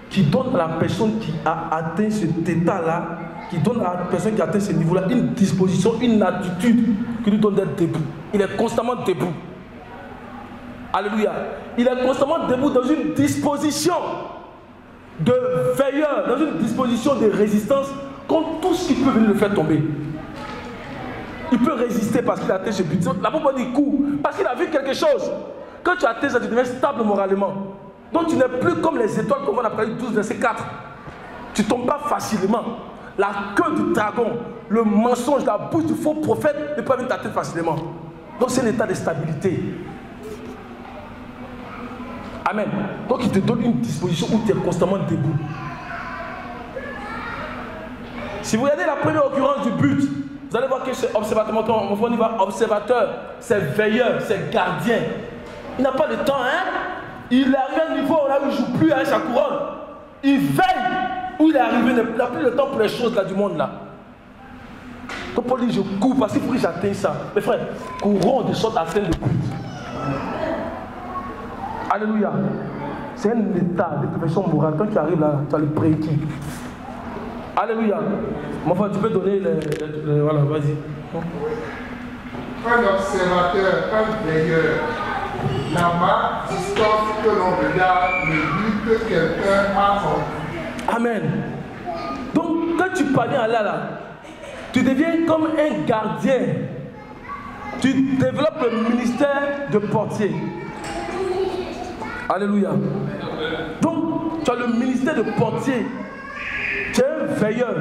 qui donne à la personne qui a atteint cet état-là, qui donne à la personne qui a atteint ce niveau-là une disposition, une attitude qui lui donne d'être debout. Il est constamment debout. Alléluia. Il est constamment debout dans une disposition de veilleur, dans une disposition de résistance contre tout ce qui peut venir le faire tomber. Il peut résister parce qu'il a atteint ce but. La Bible dit coup, parce qu'il a vu quelque chose. Quand tu atteins ça, tu deviens stable moralement. Donc tu n'es plus comme les étoiles qu'on voit dans Apocalypse 12, verset 4. Tu ne tombes pas facilement. La queue du dragon, le mensonge, la bouche du faux prophète ne peut venir t'atteindre facilement. Donc c'est un état de stabilité. Amen. Donc il te donne une disposition où tu es constamment debout. Si vous regardez la première occurrence du but, vous allez voir que c'est observateur, on y va observateur, c'est veilleur, c'est gardien. Il n'a pas de temps, hein. Il arrive à un niveau là où il ne joue plus avec sa couronne. Il veille où il est arrivé, il n'a plus le temps pour les choses là du monde là. Donc Paul dit, je cours parce qu'il faut que j'atteigne ça. Mes frères, courons de sorte à atteindre le but. Alléluia. C'est un état de perfection morale. Quand tu arrives là, tu as le prérequis. Alléluia. Mon frère, tu peux donner les voilà, vas-y. Un observateur, un veilleur, la marque distance que l'on regarde le but que quelqu'un a rendu. Amen. Donc, quand tu parviens à là, tu deviens comme un gardien. Tu développes le ministère de portier. Alléluia. Donc, tu as le ministère de portier. Tu es un veilleur.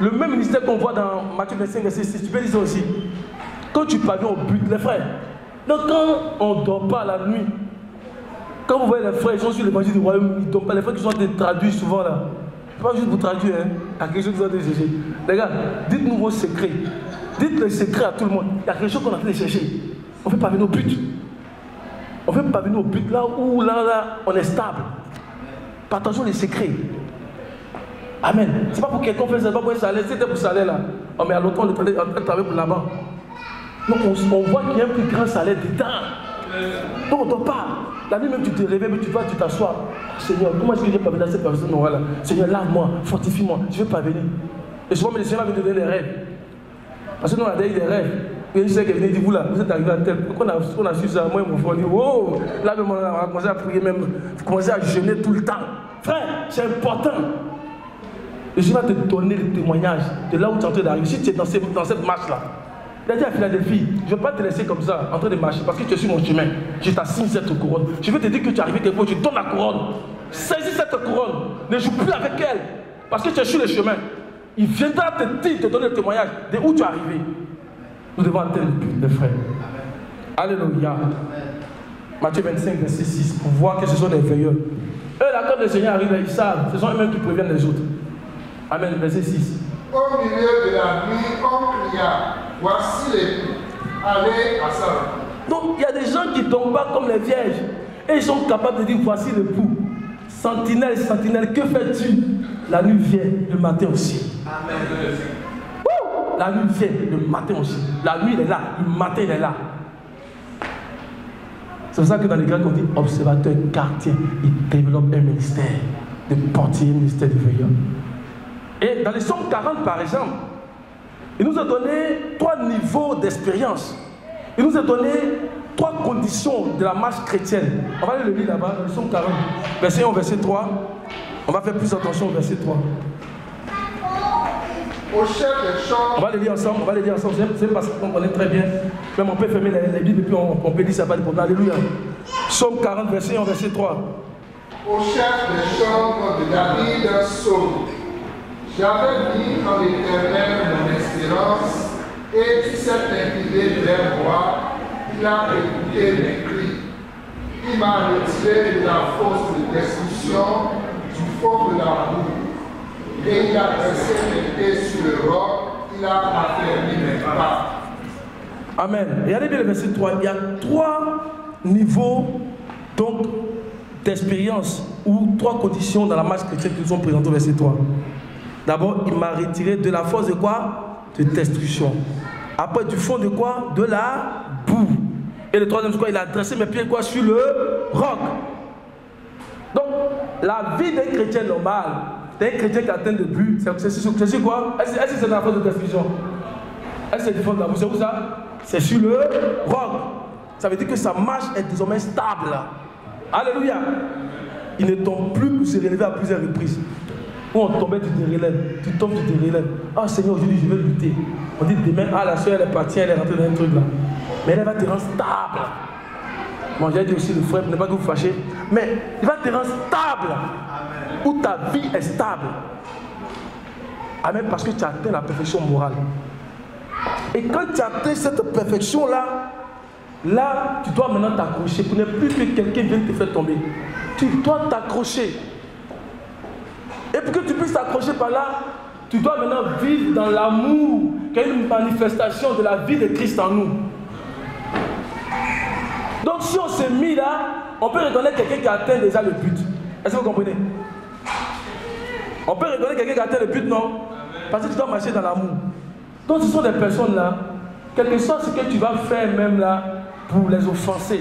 Le même ministère qu'on voit dans Matthieu 25, verset 6. Tu peux dire ça aussi. Quand tu parviens au but, les frères. Donc, quand on ne dort pas la nuit, quand vous voyez les frères, ils sont sur l'évangile du royaume, ils ne dorment pas. Les frères qui sont traduits souvent là. Je ne vais pas juste vous traduire, hein. Il y a quelque chose qu'ils ont été chercher. Les gars, dites-nous vos secrets. Dites les secrets à tout le monde. Il y a quelque chose qu'on a fait chercher. On ne fait pas venir au but. On ne fait pas venir au but là où là, on est stable. Partageons les secrets. Amen. C'est pas pour quelqu'un fait ça, c'est pas pour un salaire, c'était pour salaire là. Oh, mais à l'autre, on est travaillé pour là-bas. Donc on voit qu'il y a un plus grand salaire dedans. Donc on ne dort pas. La nuit même tu te réveilles, mais tu vas, tu t'assois. Seigneur, comment est-ce que je vais pas venir à cette personne? Voilà. Seigneur, lave-moi, fortifie-moi, je ne vais pas venir. Et souvent, le Seigneur va me donner des rêves. Parce que nous, on a des rêves. Et je sais qu'elle dit, vous là, vous êtes arrivé à tel. Quand on a su ça, moi et mon frère, on dit, oh, là, on a commencé à prier même, commencé à jeûner tout le temps. Frère, c'est important. Et je vais te donner le témoignage de là où tu es en train d'arriver. Si tu es dans cette marche-là, il a dit à Philadelphie, je ne vais pas te laisser comme ça, en train de marcher, parce que tu es sur mon chemin. Je t'assigne cette couronne. Je vais te dire que tu es arrivé quelque part, je te donne la couronne. Saisis cette couronne. Ne joue plus avec elle, parce que tu es sur le chemin. Il viendra te donner le témoignage de où tu es arrivé. Nous devons atteindre le but, les frères. Alléluia. Matthieu 25, verset 6, pour voir que ce sont des veilleurs. Eux, là, quand le Seigneur arrive, ils savent, ce sont eux-mêmes qui préviennent les autres. Amen, verset 6. Au milieu de la nuit, on cria, voici les coups, allez à ça. Donc, il y a des gens qui ne tombent pas comme les vierges. Et ils sont capables de dire, voici le pouls. Sentinelle, sentinelle, que fais-tu? La nuit vient, le matin aussi. Amen. La nuit vient, le matin aussi. La nuit, il est là, le matin, il est là. C'est pour ça que dans les Grecs, on dit observateur, quartier. Il développe un ministère de portier, un ministère de veilleur. Et dans les Psaumes 40, par exemple, il nous a donné 3 niveaux d'expérience. Il nous a donné 3 conditions de la marche chrétienne. On va aller le lire là-bas, dans les Psaumes 40, verset 1, verset 3. On va faire plus attention au verset 3. Au chef des chants. On va les lire ensemble, c'est parce qu'on connaît très bien. Même on peut fermer les Bibles et puis on peut dire ça, pas de problème. Alléluia. Psaume 40, verset 1, verset 3. Au chef des chants de David, un psaume. J'avais mis en l'Éternel mon espérance, et il s'est incliné vers moi, il a écouté mes cris. Il m'a retiré de la fosse de destruction, du fond de la boue, et il a dressé mes pieds sur le roc, il a affermi mes pas. Amen. Regardez bien le verset 3. Il y a 3 niveaux donc d'expérience ou 3 conditions dans la marche chrétienne qui nous sont présentées au verset 3. D'abord, il m'a retiré de la force de quoi? De destruction. Après, du fond de quoi? De la boue. Et le troisième, c'est quoi? Il a dressé mes pieds quoi? Sur le roc. Donc, la vie d'un chrétien normal, d'un chrétien qui atteint le but, c'est sur quoi? Est-ce que c'est dans la force de destruction? Est-ce que c'est du fond de la boue? C'est où ça? C'est sur le roc. Ça veut dire que sa marche est désormais stable. Alléluia. il ne tombe plus pour se relever à plusieurs reprises. Où on tombait, tu te relèves, tu tombes, tu te relèves. Ah Seigneur, aujourd'hui je vais lutter. On dit demain, ah la soeur elle est partie, elle est rentrée dans un truc là. Mais elle va te rendre stable. Bon, j'ai dit aussi le frère, ne pas que vous fâchez. Mais il va te rendre stable. Où ta vie est stable. Amen, parce que tu as atteint la perfection morale. Et quand tu as atteint cette perfection là, là, tu dois maintenant t'accrocher pour ne plus que quelqu'un vienne te faire tomber. Tu dois t'accrocher. Et pour que tu puisses t'accrocher par là, tu dois maintenant vivre dans l'amour, qui est une manifestation de la vie de Christ en nous. Donc si on s'est mis là, on peut reconnaître quelqu'un qui a atteint déjà le but. Est-ce que vous comprenez? On peut reconnaître quelqu'un qui a atteint le but, non? Parce que tu dois marcher dans l'amour. Donc ce sont des personnes là, quel que soit ce que tu vas faire même là, pour les offenser.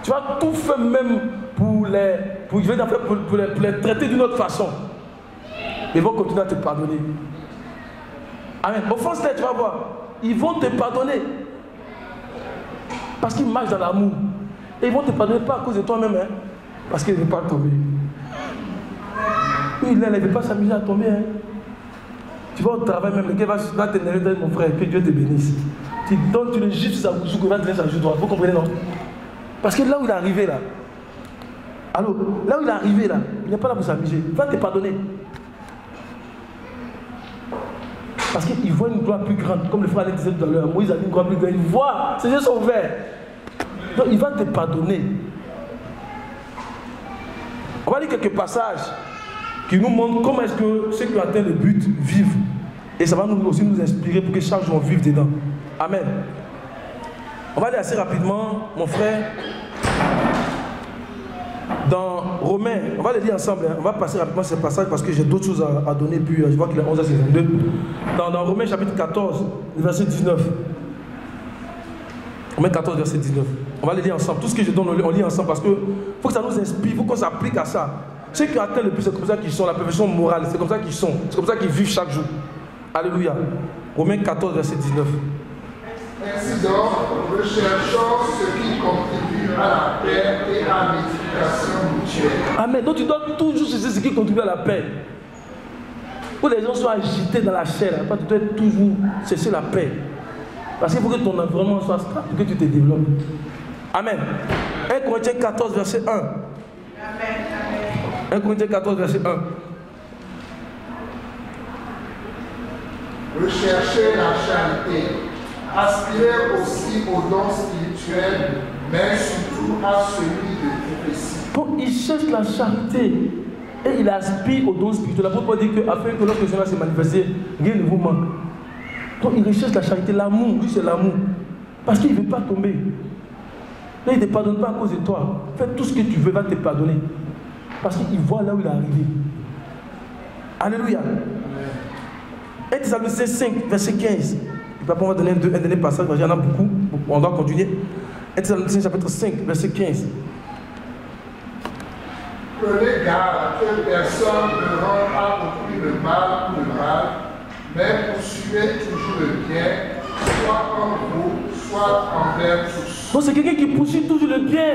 Tu vas tout faire même pour les traiter d'une autre façon. Ils vont continuer à te pardonner. Amen. Offense-les, tu vas voir. Ils vont te pardonner. Parce qu'ils marchent dans l'amour. Et ils vont te pardonner pas à cause de toi-même. Hein? Parce qu'ils ne veulent pas tomber. Oui, là, il ne veut pas s'amuser à tomber. Hein? Tu vas au travail même, le gars va t'énerver, mon frère, que Dieu te bénisse. Tu le gifles sur sa bouche, il va te donner sa joue droite. Vous comprenez, non? Parce que là où il est arrivé, là, alors, là où il est arrivé, là, il n'est pas là pour s'amuser. Il va te pardonner. Parce qu'il voit une gloire plus grande. Comme le frère Alex disait tout à l'heure, Moïse a dit une gloire plus grande. Il voit, ses yeux sont ouverts. Donc il va te pardonner. On va lire quelques passages qui nous montrent comment est-ce que ceux qui ont atteint le but vivent. Et ça va aussi nous inspirer pour que chaque jour on vive dedans. Amen. On va aller assez rapidement, mon frère, dans Romains. On va les lire ensemble. Hein. On va passer rapidement ce passage parce que j'ai d'autres choses à donner. Puis je vois qu'il est 11h52. Dans Romains chapitre 14, verset 19. Romains 14, verset 19. On va les lire ensemble. Tout ce que je donne, on lit ensemble parce qu'il faut que ça nous inspire, il faut qu'on s'applique à ça. Ceux qui ont atteint le but, c'est comme ça qu'ils sont, la perfection morale, c'est comme ça qu'ils sont, c'est comme ça qu'ils vivent chaque jour. Alléluia. Romains 14, verset 19. Ainsi donc, recherchons ce qui contribue à la paix et à l'édification mutuelle. Amen. Donc tu dois toujours chercher ce qui contribue à la paix. Où les gens sont agités dans la chair, tu dois toujours chercher la paix. Parce qu'il faut que ton environnement soit stable, pour que tu te développes. Amen. 1 Corinthiens 14, verset 1. Amen. 1 Corinthiens 14, verset 1. Recherchez la charité. Aspirez aussi aux dons spirituels, mais surtout à celui de prophétie. Donc il cherche la charité et il aspire aux dons spirituels. L'apôtre dit que afin que lorsque cela s'est manifesté, rien ne vous manque. Donc il recherche la charité, l'amour, lui c'est l'amour. Parce qu'il ne veut pas tomber. Là, il ne te pardonne pas à cause de toi. Fais tout ce que tu veux, il va te pardonner. Parce qu'il voit là où il est arrivé. Alléluia. 1 Thessaloniciens 5, verset 15. Papa, on va donner un dernier passage, il y en a beaucoup. On doit continuer. 1 Thessaloniciens chapitre 5, verset 15. Prenez garde que personne ne rende à autrui le mal pour le mal, mais poursuivez toujours le bien, soit en vous, soit envers tous. Donc c'est quelqu'un qui poursuit toujours le bien.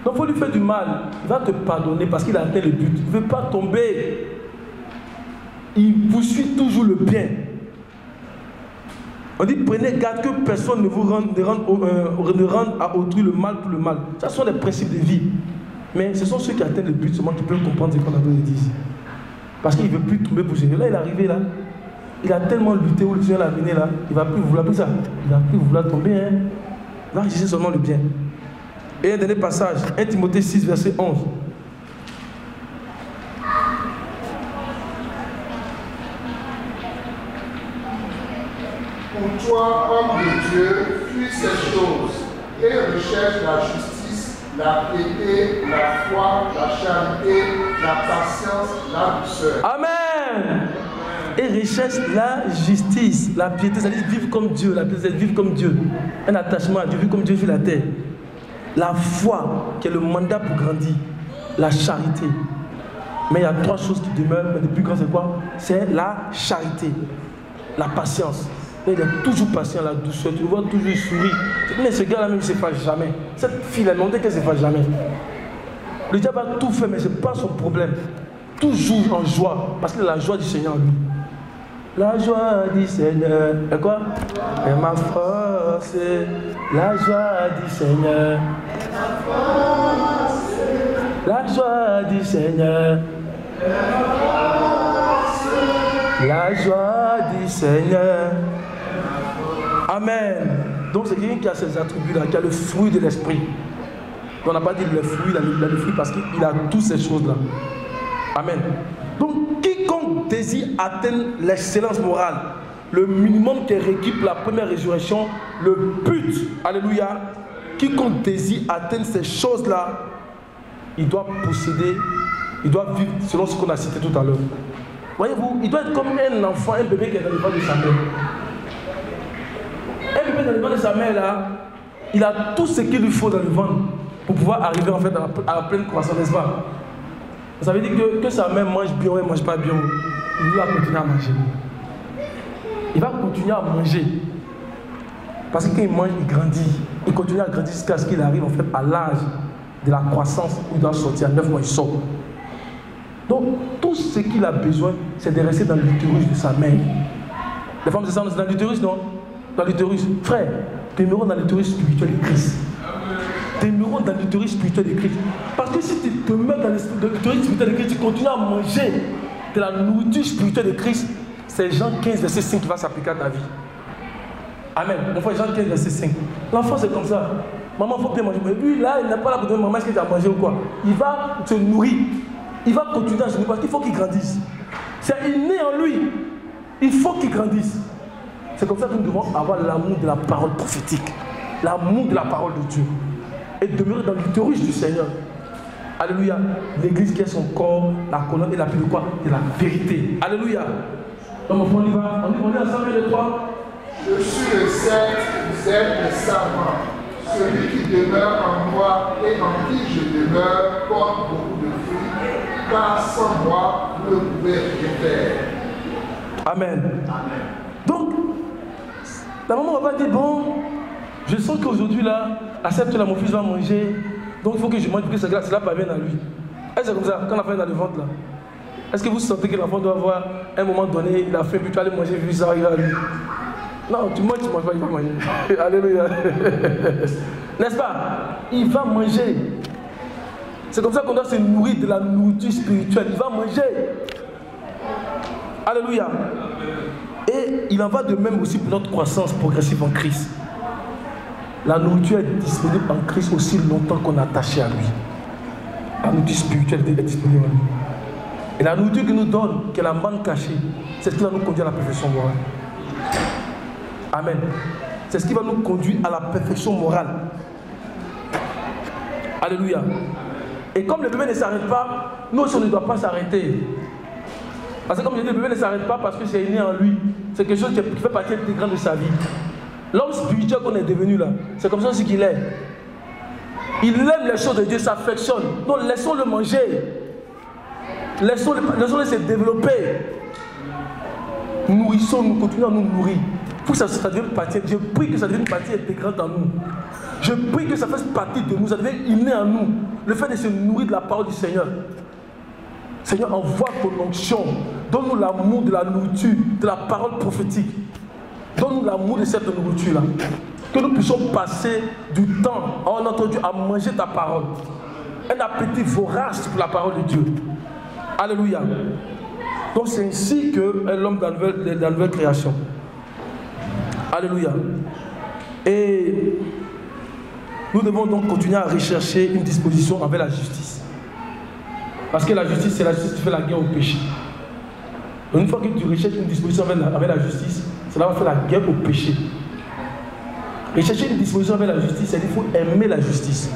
Donc il faut lui faire du mal. Il va te pardonner parce qu'il a atteint le but. Il ne veut pas tomber. Il poursuit toujours le bien. On dit prenez garde que personne ne vous rende à autrui le mal pour le mal. Ce sont les principes de vie. Mais ce sont ceux qui atteignent le but seulement qui peuvent comprendre ce qu'on a besoin de dire. Parce qu'il ne veut plus tomber pour Seigneur. Là, il est arrivé là. Il a tellement lutté où le Seigneur l'a amené là. Il ne va plus vouloir plus ça. Il ne va plus vouloir tomber. Hein. Il va réussir seulement le bien. Et un dernier passage. 1 Timothée 6, verset 11. Pour toi, homme de Dieu, fuis ces choses et recherche la justice, la piété, la foi, la charité, la patience, la douceur. Amen. Et recherche la justice, la piété, c'est-à-dire vivre comme Dieu, la piété, c'est vivre comme Dieu. Un attachement à Dieu, vivre comme Dieu sur la terre. La foi, qui est le mandat pour grandir. La charité. Mais il y a trois choses qui demeurent, mais le plus grand c'est quoi? C'est la charité, la patience. Et il est toujours patient, la douceur, tu le vois toujours sourire. Mais ce gars-là même, il ne se fâche jamais. Cette fille-là, on dit qu'elle ne se fâche jamais. Le diable va tout faire, mais ce n'est pas son problème. Toujours en joie, parce qu'il a la joie du Seigneur en lui. La joie du Seigneur, et quoi? Et ma force, la joie du Seigneur. La joie du Seigneur. La joie du Seigneur. Amen. Donc c'est quelqu'un qui a ces attributs-là, qui a le fruit de l'esprit. On n'a pas dit le fruit, il a le fruit parce qu'il a toutes ces choses-là. Amen. Donc quiconque désire atteindre l'excellence morale, le minimum qui est requis pour la première résurrection, le but, alléluia, quiconque désire atteindre ces choses-là, il doit posséder, il doit vivre selon ce qu'on a cité tout à l'heure. Voyez-vous, il doit être comme un enfant, un bébé qui est dans le ventre de sa mère. Un bébé dans le ventre de sa mère, là, il a tout ce qu'il lui faut dans le ventre pour pouvoir arriver en fait à la pleine croissance, n'est-ce pas? Ça veut dire que sa mère mange bien ou elle ne mange pas bien, il va continuer à manger. Il va continuer à manger. Parce que quand il mange, il grandit. Il continue à grandir jusqu'à ce qu'il arrive en fait à l'âge de la croissance où il doit sortir. À 9 mois, il sort. Donc, tout ce qu'il a besoin, c'est de rester dans l'utérus de sa mère. Les femmes de ça, c'est dans l'utérus, non? Dans l'utérus. Frère, demeurons dans l'utérus spirituel de Christ. Demeurons dans l'utérus spirituel de Christ. Parce que si tu demeures dans l'utérus spirituel de Christ, tu continues à manger de la nourriture spirituelle de Christ, c'est Jean 15, verset 5 qui va s'appliquer à ta vie. Amen. Mon frère, Jean 15, verset 5. L'enfant, c'est comme ça. Maman, il faut bien manger. Mais lui, là, il n'est pas là pour dire maman, est-ce que tu as mangé ou quoi? Il va se nourrir. Il va continuer à se nourrir parce qu'il faut qu'il grandisse. C'est inné en lui. Il faut qu'il grandisse. C'est comme ça que nous devons avoir l'amour de la parole prophétique. L'amour de la parole de Dieu. Et demeurer dans l'utérus du Seigneur. Alléluia. L'église qui est son corps, la colonne et la pile de quoi? De la vérité. Alléluia. Donc mon frère, on y va. On est ensemble les trois. Je suis le cerf, vous êtes le savant. Celui qui demeure en moi et en qui je demeure porte beaucoup de fruits, car sans moi, vous ne pouvez rien faire. Amen. Donc, la maman va pas dire, bon, je sens qu'aujourd'hui là, accepte-la, mon fils va manger, donc il faut que je mange pour que cela parvienne à lui. Est-ce que c'est comme ça, quand l'enfant est dans le ventre là? Est-ce que vous sentez que l'enfant doit avoir, à un moment donné, il a faim, puis tu vas aller manger, puis ça arrive à lui? Non, tu manges pas, il va manger. Alléluia. N'est-ce pas? Il va manger. C'est comme ça qu'on doit se nourrir de la nourriture spirituelle. Il va manger. Alléluia. Et il en va de même aussi pour notre croissance progressive en Christ. La nourriture est disponible en Christ aussi longtemps qu'on est attaché à lui. La nourriture spirituelle est disponible en lui. Et la nourriture qu'il nous donne, qui est la manne cachée, c'est ce qui va nous conduire à la perfection morale. Amen. C'est ce qui va nous conduire à la perfection morale. Alléluia. Et comme le bébé ne s'arrête pas, nous aussi on ne doit pas s'arrêter. Parce que comme je dis, le bébé ne s'arrête pas parce que c'est né en lui. C'est quelque chose qui fait partie intégrante de sa vie. L'homme spirituel qu'on est devenu là, c'est comme ça aussi qu'il est. Il aime les choses de Dieu, s'affectionne. Donc laissons-le manger. Laissons-le se développer. Nourrissons-nous, continuons à nous nourrir. Pour que ça devienne partie, je prie que ça devienne une partie intégrante en nous. Je prie que ça fasse partie de nous, ça devienne inné en nous. Le fait de se nourrir de la parole du Seigneur. Seigneur, envoie ton onction. Donne-nous l'amour de la nourriture, de la parole prophétique. Donne-nous l'amour de cette nourriture-là. Que nous puissions passer du temps, en entendu, à manger ta parole. Un appétit vorace pour la parole de Dieu. Alléluia. Donc c'est ainsi qu'est l'homme de la nouvelle création. Alléluia. Et nous devons donc continuer à rechercher une disposition envers la justice. Parce que la justice, c'est la justice qui fait la guerre au péché. Donc une fois que tu recherches une disposition envers la justice, cela va faire la guerre au péché. Rechercher une disposition envers la justice, c'est qu'il faut aimer la justice.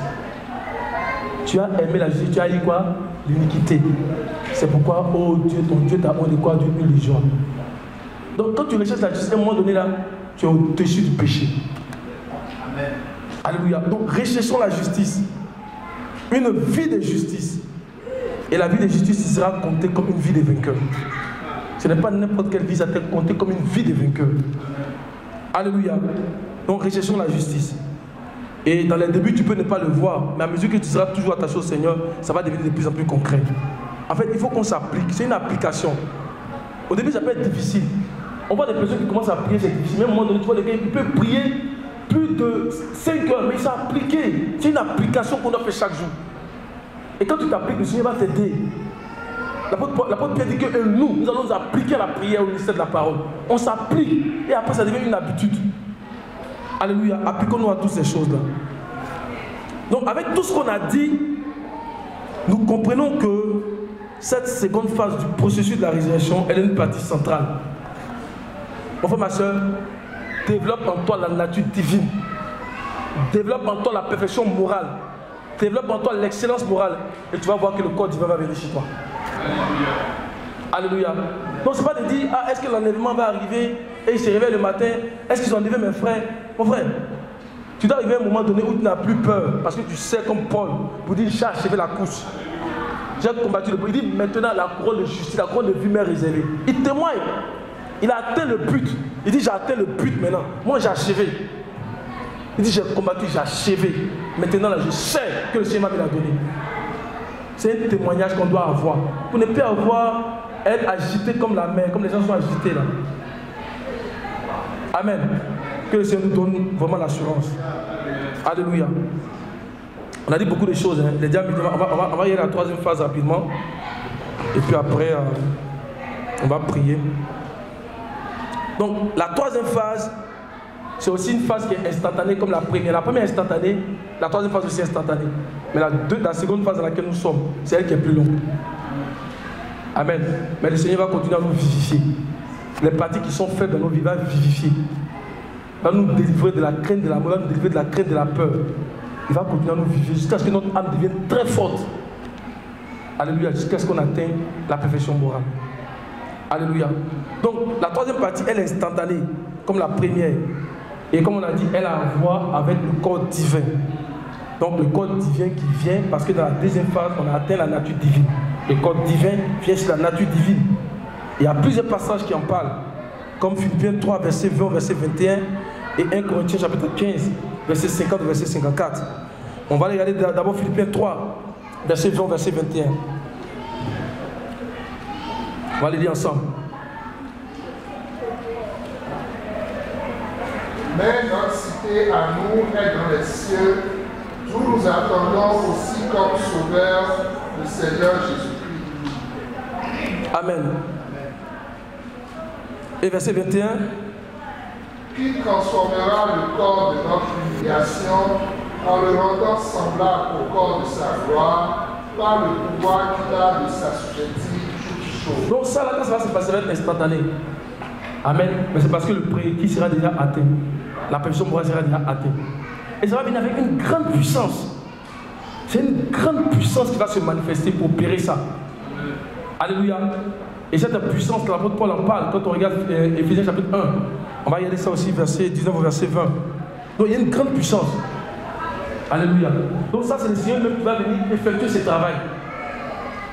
Tu as aimé la justice, tu as eu quoi? L'iniquité. C'est pourquoi, oh Dieu, ton Dieu t'a donné quoi? D'une religion. Donc quand tu recherches la justice, à un moment donné là, tu es au-dessus du péché. Amen. Alléluia. Donc recherchons la justice. Une vie de justice. Et la vie de justice sera comptée comme une vie de vainqueur. Ce n'est pas n'importe quelle vie, ça sera comptée comme une vie de vainqueur. Alléluia. Donc recherchons la justice. Et dans les débuts, tu peux ne pas le voir, mais à mesure que tu seras toujours attaché au Seigneur, ça va devenir de plus en plus concret. En fait, il faut qu'on s'applique. C'est une application. Au début, ça peut être difficile. On voit des personnes qui commencent à prier, c'est difficile. Même à un moment donné, tu vois, les gars, ils peuvent prier plus de 5 heures, mais ils sont appliqués. C'est une application qu'on doit faire chaque jour. Et quand tu t'appliques, le Seigneur va t'aider. L'apôtre Pierre dit que nous allons nous appliquer à la prière au ministère de la parole. On s'applique et après ça devient une habitude. Alléluia. Appliquons-nous à toutes ces choses-là. Donc avec tout ce qu'on a dit, nous comprenons que cette seconde phase du processus de la résurrection, elle est une partie centrale. Mon frère, ma soeur, développe en toi la nature divine. Développe en toi la perfection morale. Développe en toi l'excellence morale. Et tu vas voir que le corps divin va venir chez toi. Alléluia. Donc c'est pas de dire, ah, est-ce que l'enlèvement va arriver et il se réveille le matin, est-ce qu'ils ont enlevé mes frères? Mon frère, tu dois arriver à un moment donné où tu n'as plus peur parce que tu sais comme Paul, pour dire, j'ai achevé la course. J'ai combattu le but. Il dit, maintenant la couronne de justice, la couronne de vie m'est réservée. Il témoigne. Il a atteint le but. Il dit, j'ai atteint le but maintenant. Moi, j'ai achevé. Il dit, j'ai combattu, j'ai achevé. Maintenant, là, je sais que le Seigneur m'a donné. C'est un témoignage qu'on doit avoir. Pour ne plus être agité comme la mer, comme les gens sont agités là. Amen. Que le Seigneur nous donne vraiment l'assurance. Alléluia. On a dit beaucoup de choses. Hein. Les diables, on va y aller à la troisième phase rapidement. Et puis après, on va prier. Donc, la troisième phase, c'est aussi une phase qui est instantanée comme la première. La première est instantanée, la troisième phase aussi est instantanée. Mais la seconde phase dans laquelle nous sommes, c'est elle qui est plus longue. Amen. Mais le Seigneur va continuer à nous vivifier. Les pratiques qui sont faites dans nos vies, va vivifier. Il va nous délivrer de la crainte de la mort, il va nous délivrer de la crainte de la peur. Il va continuer à nous vivifier jusqu'à ce que notre âme devienne très forte. Alléluia. Jusqu'à ce qu'on atteigne la perfection morale. Alléluia. Donc, la troisième partie, elle est instantanée, comme la première. Et comme on a dit, elle a à voir avec le corps divin. Donc, le corps divin qui vient, parce que dans la deuxième phase, on a atteint la nature divine. Le corps divin vient sur la nature divine. Il y a plusieurs passages qui en parlent, comme Philippiens 3, verset 20, verset 21, et 1 Corinthiens, chapitre 15, verset 50, verset 54. On va regarder d'abord Philippiens 3, verset 20, verset 21. On va les lire ensemble. Mais notre cité à nous est dans les cieux, d'où nous attendons aussi comme sauveur le Seigneur Jésus-Christ. Amen. Et verset 21. Qui transformera le corps de notre humiliation en le rendant semblable au corps de sa gloire par le pouvoir qu'il a de s'assujettir toutes choses. Donc ça, là, quand ça va se passer, ça va être instantané. Amen. Mais c'est parce que le prérequis sera déjà atteint. La perfection morale sera déjà atteinte. Et ça va venir avec une grande puissance. C'est une grande puissance qui va se manifester pour opérer ça. Alléluia. Et cette puissance, l'apôtre Paul en parle quand on regarde Éphésiens chapitre 1. On va regarder ça aussi, verset 19 au verset 20. Donc il y a une grande puissance. Alléluia. Donc ça, c'est le Seigneur même qui va venir effectuer ce travail.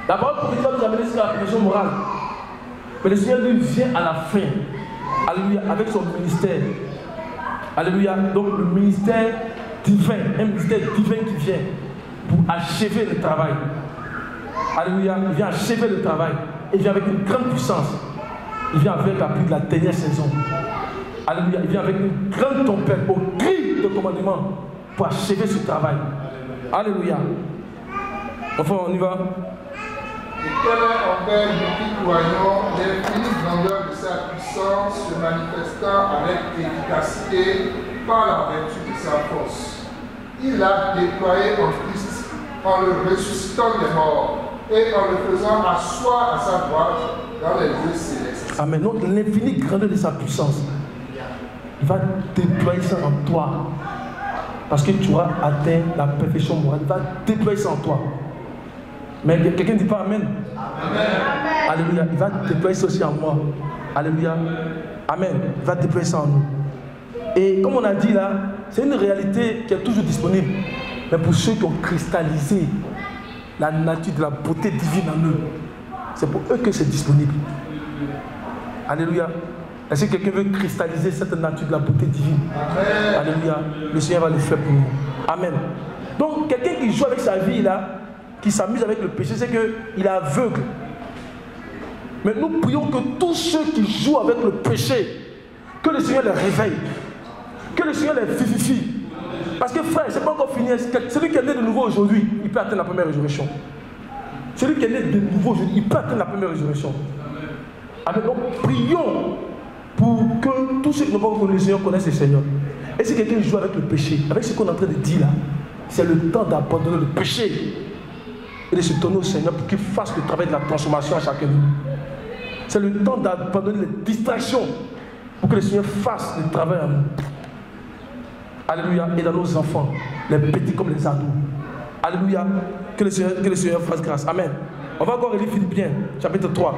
La parole prophétique va nous amener jusqu'à la perfection morale. Mais le Seigneur lui vient à la fin. Alléluia. Avec son ministère. Alléluia. Donc le ministère divin, un ministère divin qui vient pour achever le travail. Alléluia. Il vient achever le travail. Il vient avec une grande puissance. Il vient avec la pluie de la dernière saison. Alléluia. Il vient avec une grande tempête au cri de commandement pour achever ce travail. Alléluia. Enfin, on y va. Et quel est envers nous qui croyons l'infinie grandeur de sa puissance se manifestant avec efficacité par la vertu de sa force. Il l'a déployé en Christ en le ressuscitant des morts et en le faisant asseoir à sa droite dans les lieux célestes. Amen. Donc l'infinie grandeur de sa puissance, il va déployer ça en toi. Parce que tu auras atteint la perfection morale. Il va déployer ça en toi. Mais quelqu'un ne dit pas Amen. Amen. Alléluia. Il va déployer ça aussi en moi. Alléluia. Amen. Il va déployer ça en nous. Et comme on a dit là, c'est une réalité qui est toujours disponible. Mais pour ceux qui ont cristallisé la nature de la beauté divine en eux, c'est pour eux que c'est disponible. Alléluia. Est-ce que quelqu'un veut cristalliser cette nature de la beauté divine? Amen. Alléluia. Le Seigneur va le faire pour nous. Amen. Donc, quelqu'un qui joue avec sa vie, là, qui s'amuse avec le péché, c'est qu'il est aveugle. Mais nous prions que tous ceux qui jouent avec le péché, que le Seigneur les réveille, que le Seigneur les vivifie. Parce que frère, c'est pas encore fini. Celui qui est né de nouveau aujourd'hui, il peut atteindre la première résurrection. Celui qui est né de nouveau aujourd'hui, il peut atteindre la première résurrection. Amen. Donc, prions pour que tous ceux qui n'ont pas connu le Seigneur connaissent le Seigneur. Et si quelqu'un joue avec le péché, avec ce qu'on est en train de dire là, c'est le temps d'abandonner le péché et de se tourner au Seigneur pour qu'il fasse le travail de la transformation à chacun de nous. C'est le temps d'abandonner les distractions pour que le Seigneur fasse le travail en nous. Alléluia. Et dans nos enfants, les petits comme les ados. Alléluia. Que le Seigneur fasse grâce. Amen. On va encore lire Philippiens, chapitre 3.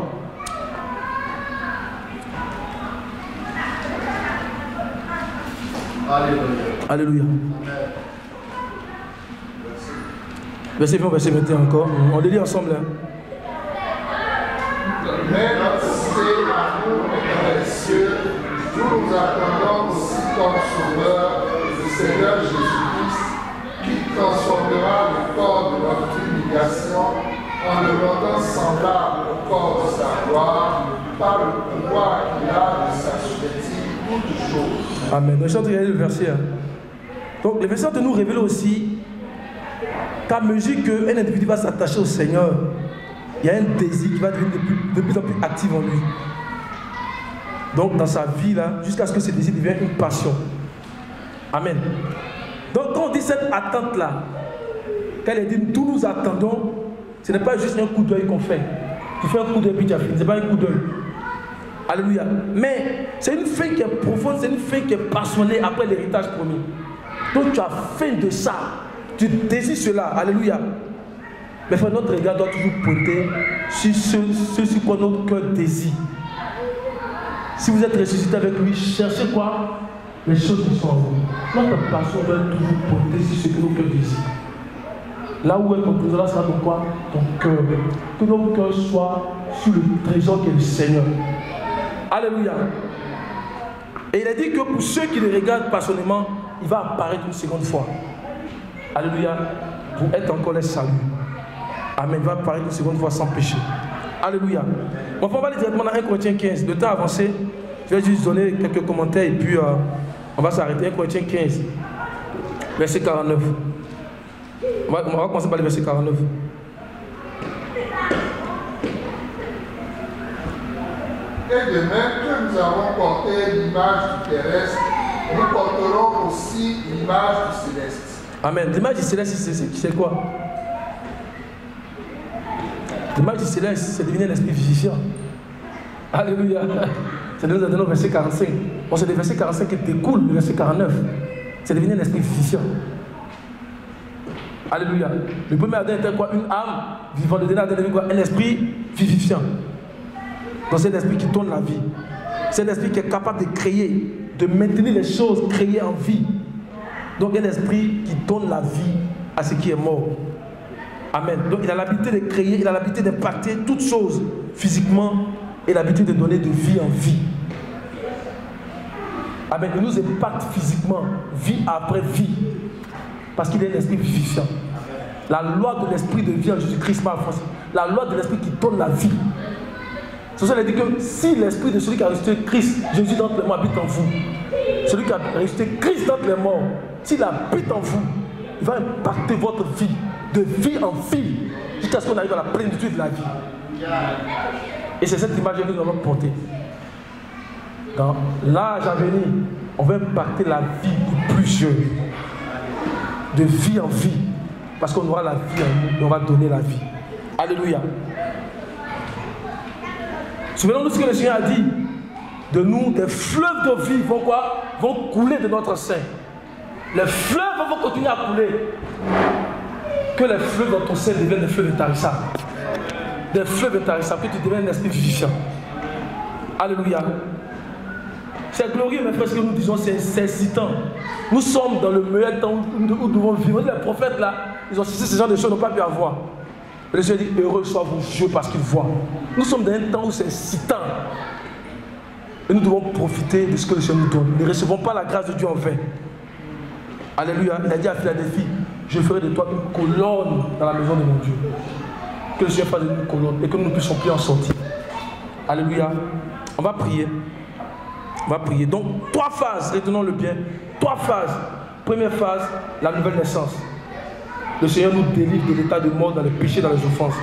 Alléluia. Alléluia. Verset 20, verset 21 encore. On le lit ensemble. Hein. Mais notre amour est dans les cieux. Nous attendons aussi comme sauveur le Seigneur Jésus-Christ, qui transformera le corps de notre humiliation en le rendant semblable au corps de sa gloire, par le pouvoir qu'il a de s'assujettir toutes choses. Amen. Je suis en train de regarder le verset. Hein. Donc, le verset de nous révéler aussi qu'à mesure qu'un individu va s'attacher au Seigneur, il y a un désir qui va devenir de plus en plus actif en lui. Donc, dans sa vie, là, jusqu'à ce que ce désir devienne une passion. Amen. Donc, quand on dit cette attente-là, quand elle dit nous nous attendons, ce n'est pas juste un coup d'œil qu'on fait. Tu fais un coup d'œil puis tu as fini. Ce n'est pas un coup d'œil. Alléluia. Mais c'est une fin qui est profonde, c'est une fin qui est passionnée après l'héritage promis. Donc, tu as faim de ça. Tu désires cela. Alléluia. Mais frère, notre regard doit toujours pointer sur ce sur quoi notre cœur désire. Si vous êtes ressuscité avec lui, cherchez quoi? Les choses qui sont en vous. Notre passion doit toujours pointer sur ce que nos cœurs désirent. Là où est ton trésor, là sera ton quoi? Ton cœur. Que nos cœurs soient sur le trésor qui est le Seigneur. Alléluia. Et il a dit que pour ceux qui le regardent passionnément, il va apparaître une seconde fois. Alléluia. Pour être encore les saluts. Amen. Il va apparaître une seconde fois sans péché. Alléluia. Bon, on va aller directement dans 1 Corinthiens 15. Le temps avancé, je vais juste donner quelques commentaires et puis on va s'arrêter. 1 Corinthiens 15, verset 49. On va commencer par le verset 49. Et de même que nous avons porté l'image du terrestre, nous porterons aussi l'image du céleste. Amen. L'image du céleste, c'est quoi? L'image du céleste, c'est devenu un esprit vivifiant. Alléluia. C'est devenu dans le verset 45. Bon, c'est le verset 45 qui découle le verset 49. C'est devenu un esprit vivifiant. Alléluia. Le premier Adam était quoi? Une âme vivante. Le dernier Adam était quoi? Un esprit vivifiant. Donc c'est l'esprit qui donne la vie. C'est l'esprit qui est capable de créer, de maintenir les choses créées en vie. Donc un esprit qui donne la vie à ce qui est mort. Amen. Donc il a l'habitude de créer, il a l'habitude d'impacter toutes choses physiquement et l'habitude de donner de vie en vie. Amen. Il nous impacte physiquement, vie après vie, parce qu'il est un esprit vivifiant. La loi de l'esprit de vie en Jésus-Christ m'a avancé. La loi de l'esprit qui donne la vie. C'est pour ça qu'il dit que si l'esprit de celui qui a ressuscité Christ, Jésus dans les morts, habite en vous, celui qui a ressuscité Christ dans les morts, s'il habite en vous, il va impacter votre vie, de vie en vie, jusqu'à ce qu'on arrive à la plénitude de la vie. Et c'est cette image que nous allons porter. Dans l'âge à venir, on va impacter la vie de plusieurs, de vie en vie, parce qu'on aura la vie en nous et on va donner la vie. Alléluia. Souvenons-nous ce que le Seigneur a dit de nous, des fleuves de vie vont quoi? Vont couler de notre sein. Les fleuves vont continuer à couler. Que les fleuves dans ton sein deviennent des fleuves intarissables. Des fleuves intarissables, que tu deviennes un esprit vivifiant. Alléluia. C'est glorieux, mes frères, ce que nous disons, c'est excitant. Nous sommes dans le meilleur temps où nous devons vivre. Les prophètes là, ils ont cessé ce genre de choses, n'ont pas pu avoir. Le Seigneur dit, heureux soient vos yeux parce qu'ils voient. Nous sommes dans un temps où c'est excitant. Et nous devons profiter de ce que le Seigneur nous donne. Ne recevons pas la grâce de Dieu en vain. Alléluia. Il a dit à Philadelphie, je ferai de toi une colonne dans la maison de mon Dieu. Que le Seigneur fasse de nous une colonne et que nous ne puissions plus en sortir. Alléluia. On va prier. On va prier. Donc, 3 phases, retenons-le bien. 3 phases. Première phase, la nouvelle naissance. Le Seigneur nous délivre de l'état de mort dans les péchés, dans les offenses.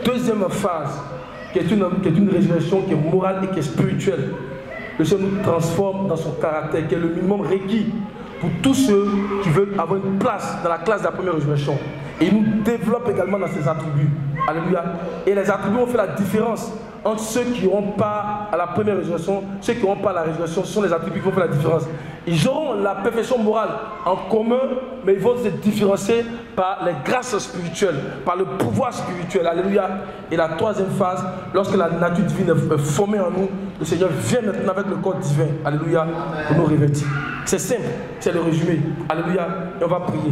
Deuxième phase, qui est une résurrection qui est morale et qui est spirituelle. Le Seigneur nous transforme dans son caractère, qui est le minimum requis pour tous ceux qui veulent avoir une place dans la classe de la première résurrection. Et il nous développe également dans ses attributs. Alléluia. Et les attributs ont fait la différence entre ceux qui n'auront pas à la première résurrection, ceux qui n'auront pas à la résurrection, ce sont les attributs qui vont faire la différence. Ils auront la perfection morale en commun, mais ils vont se différencier par les grâces spirituelles, par le pouvoir spirituel. Alléluia. Et la troisième phase, lorsque la nature divine est formée en nous, le Seigneur vient maintenant avec le corps divin. Alléluia. Pour nous revêtir. C'est simple, c'est le résumé. Alléluia. Et on va prier.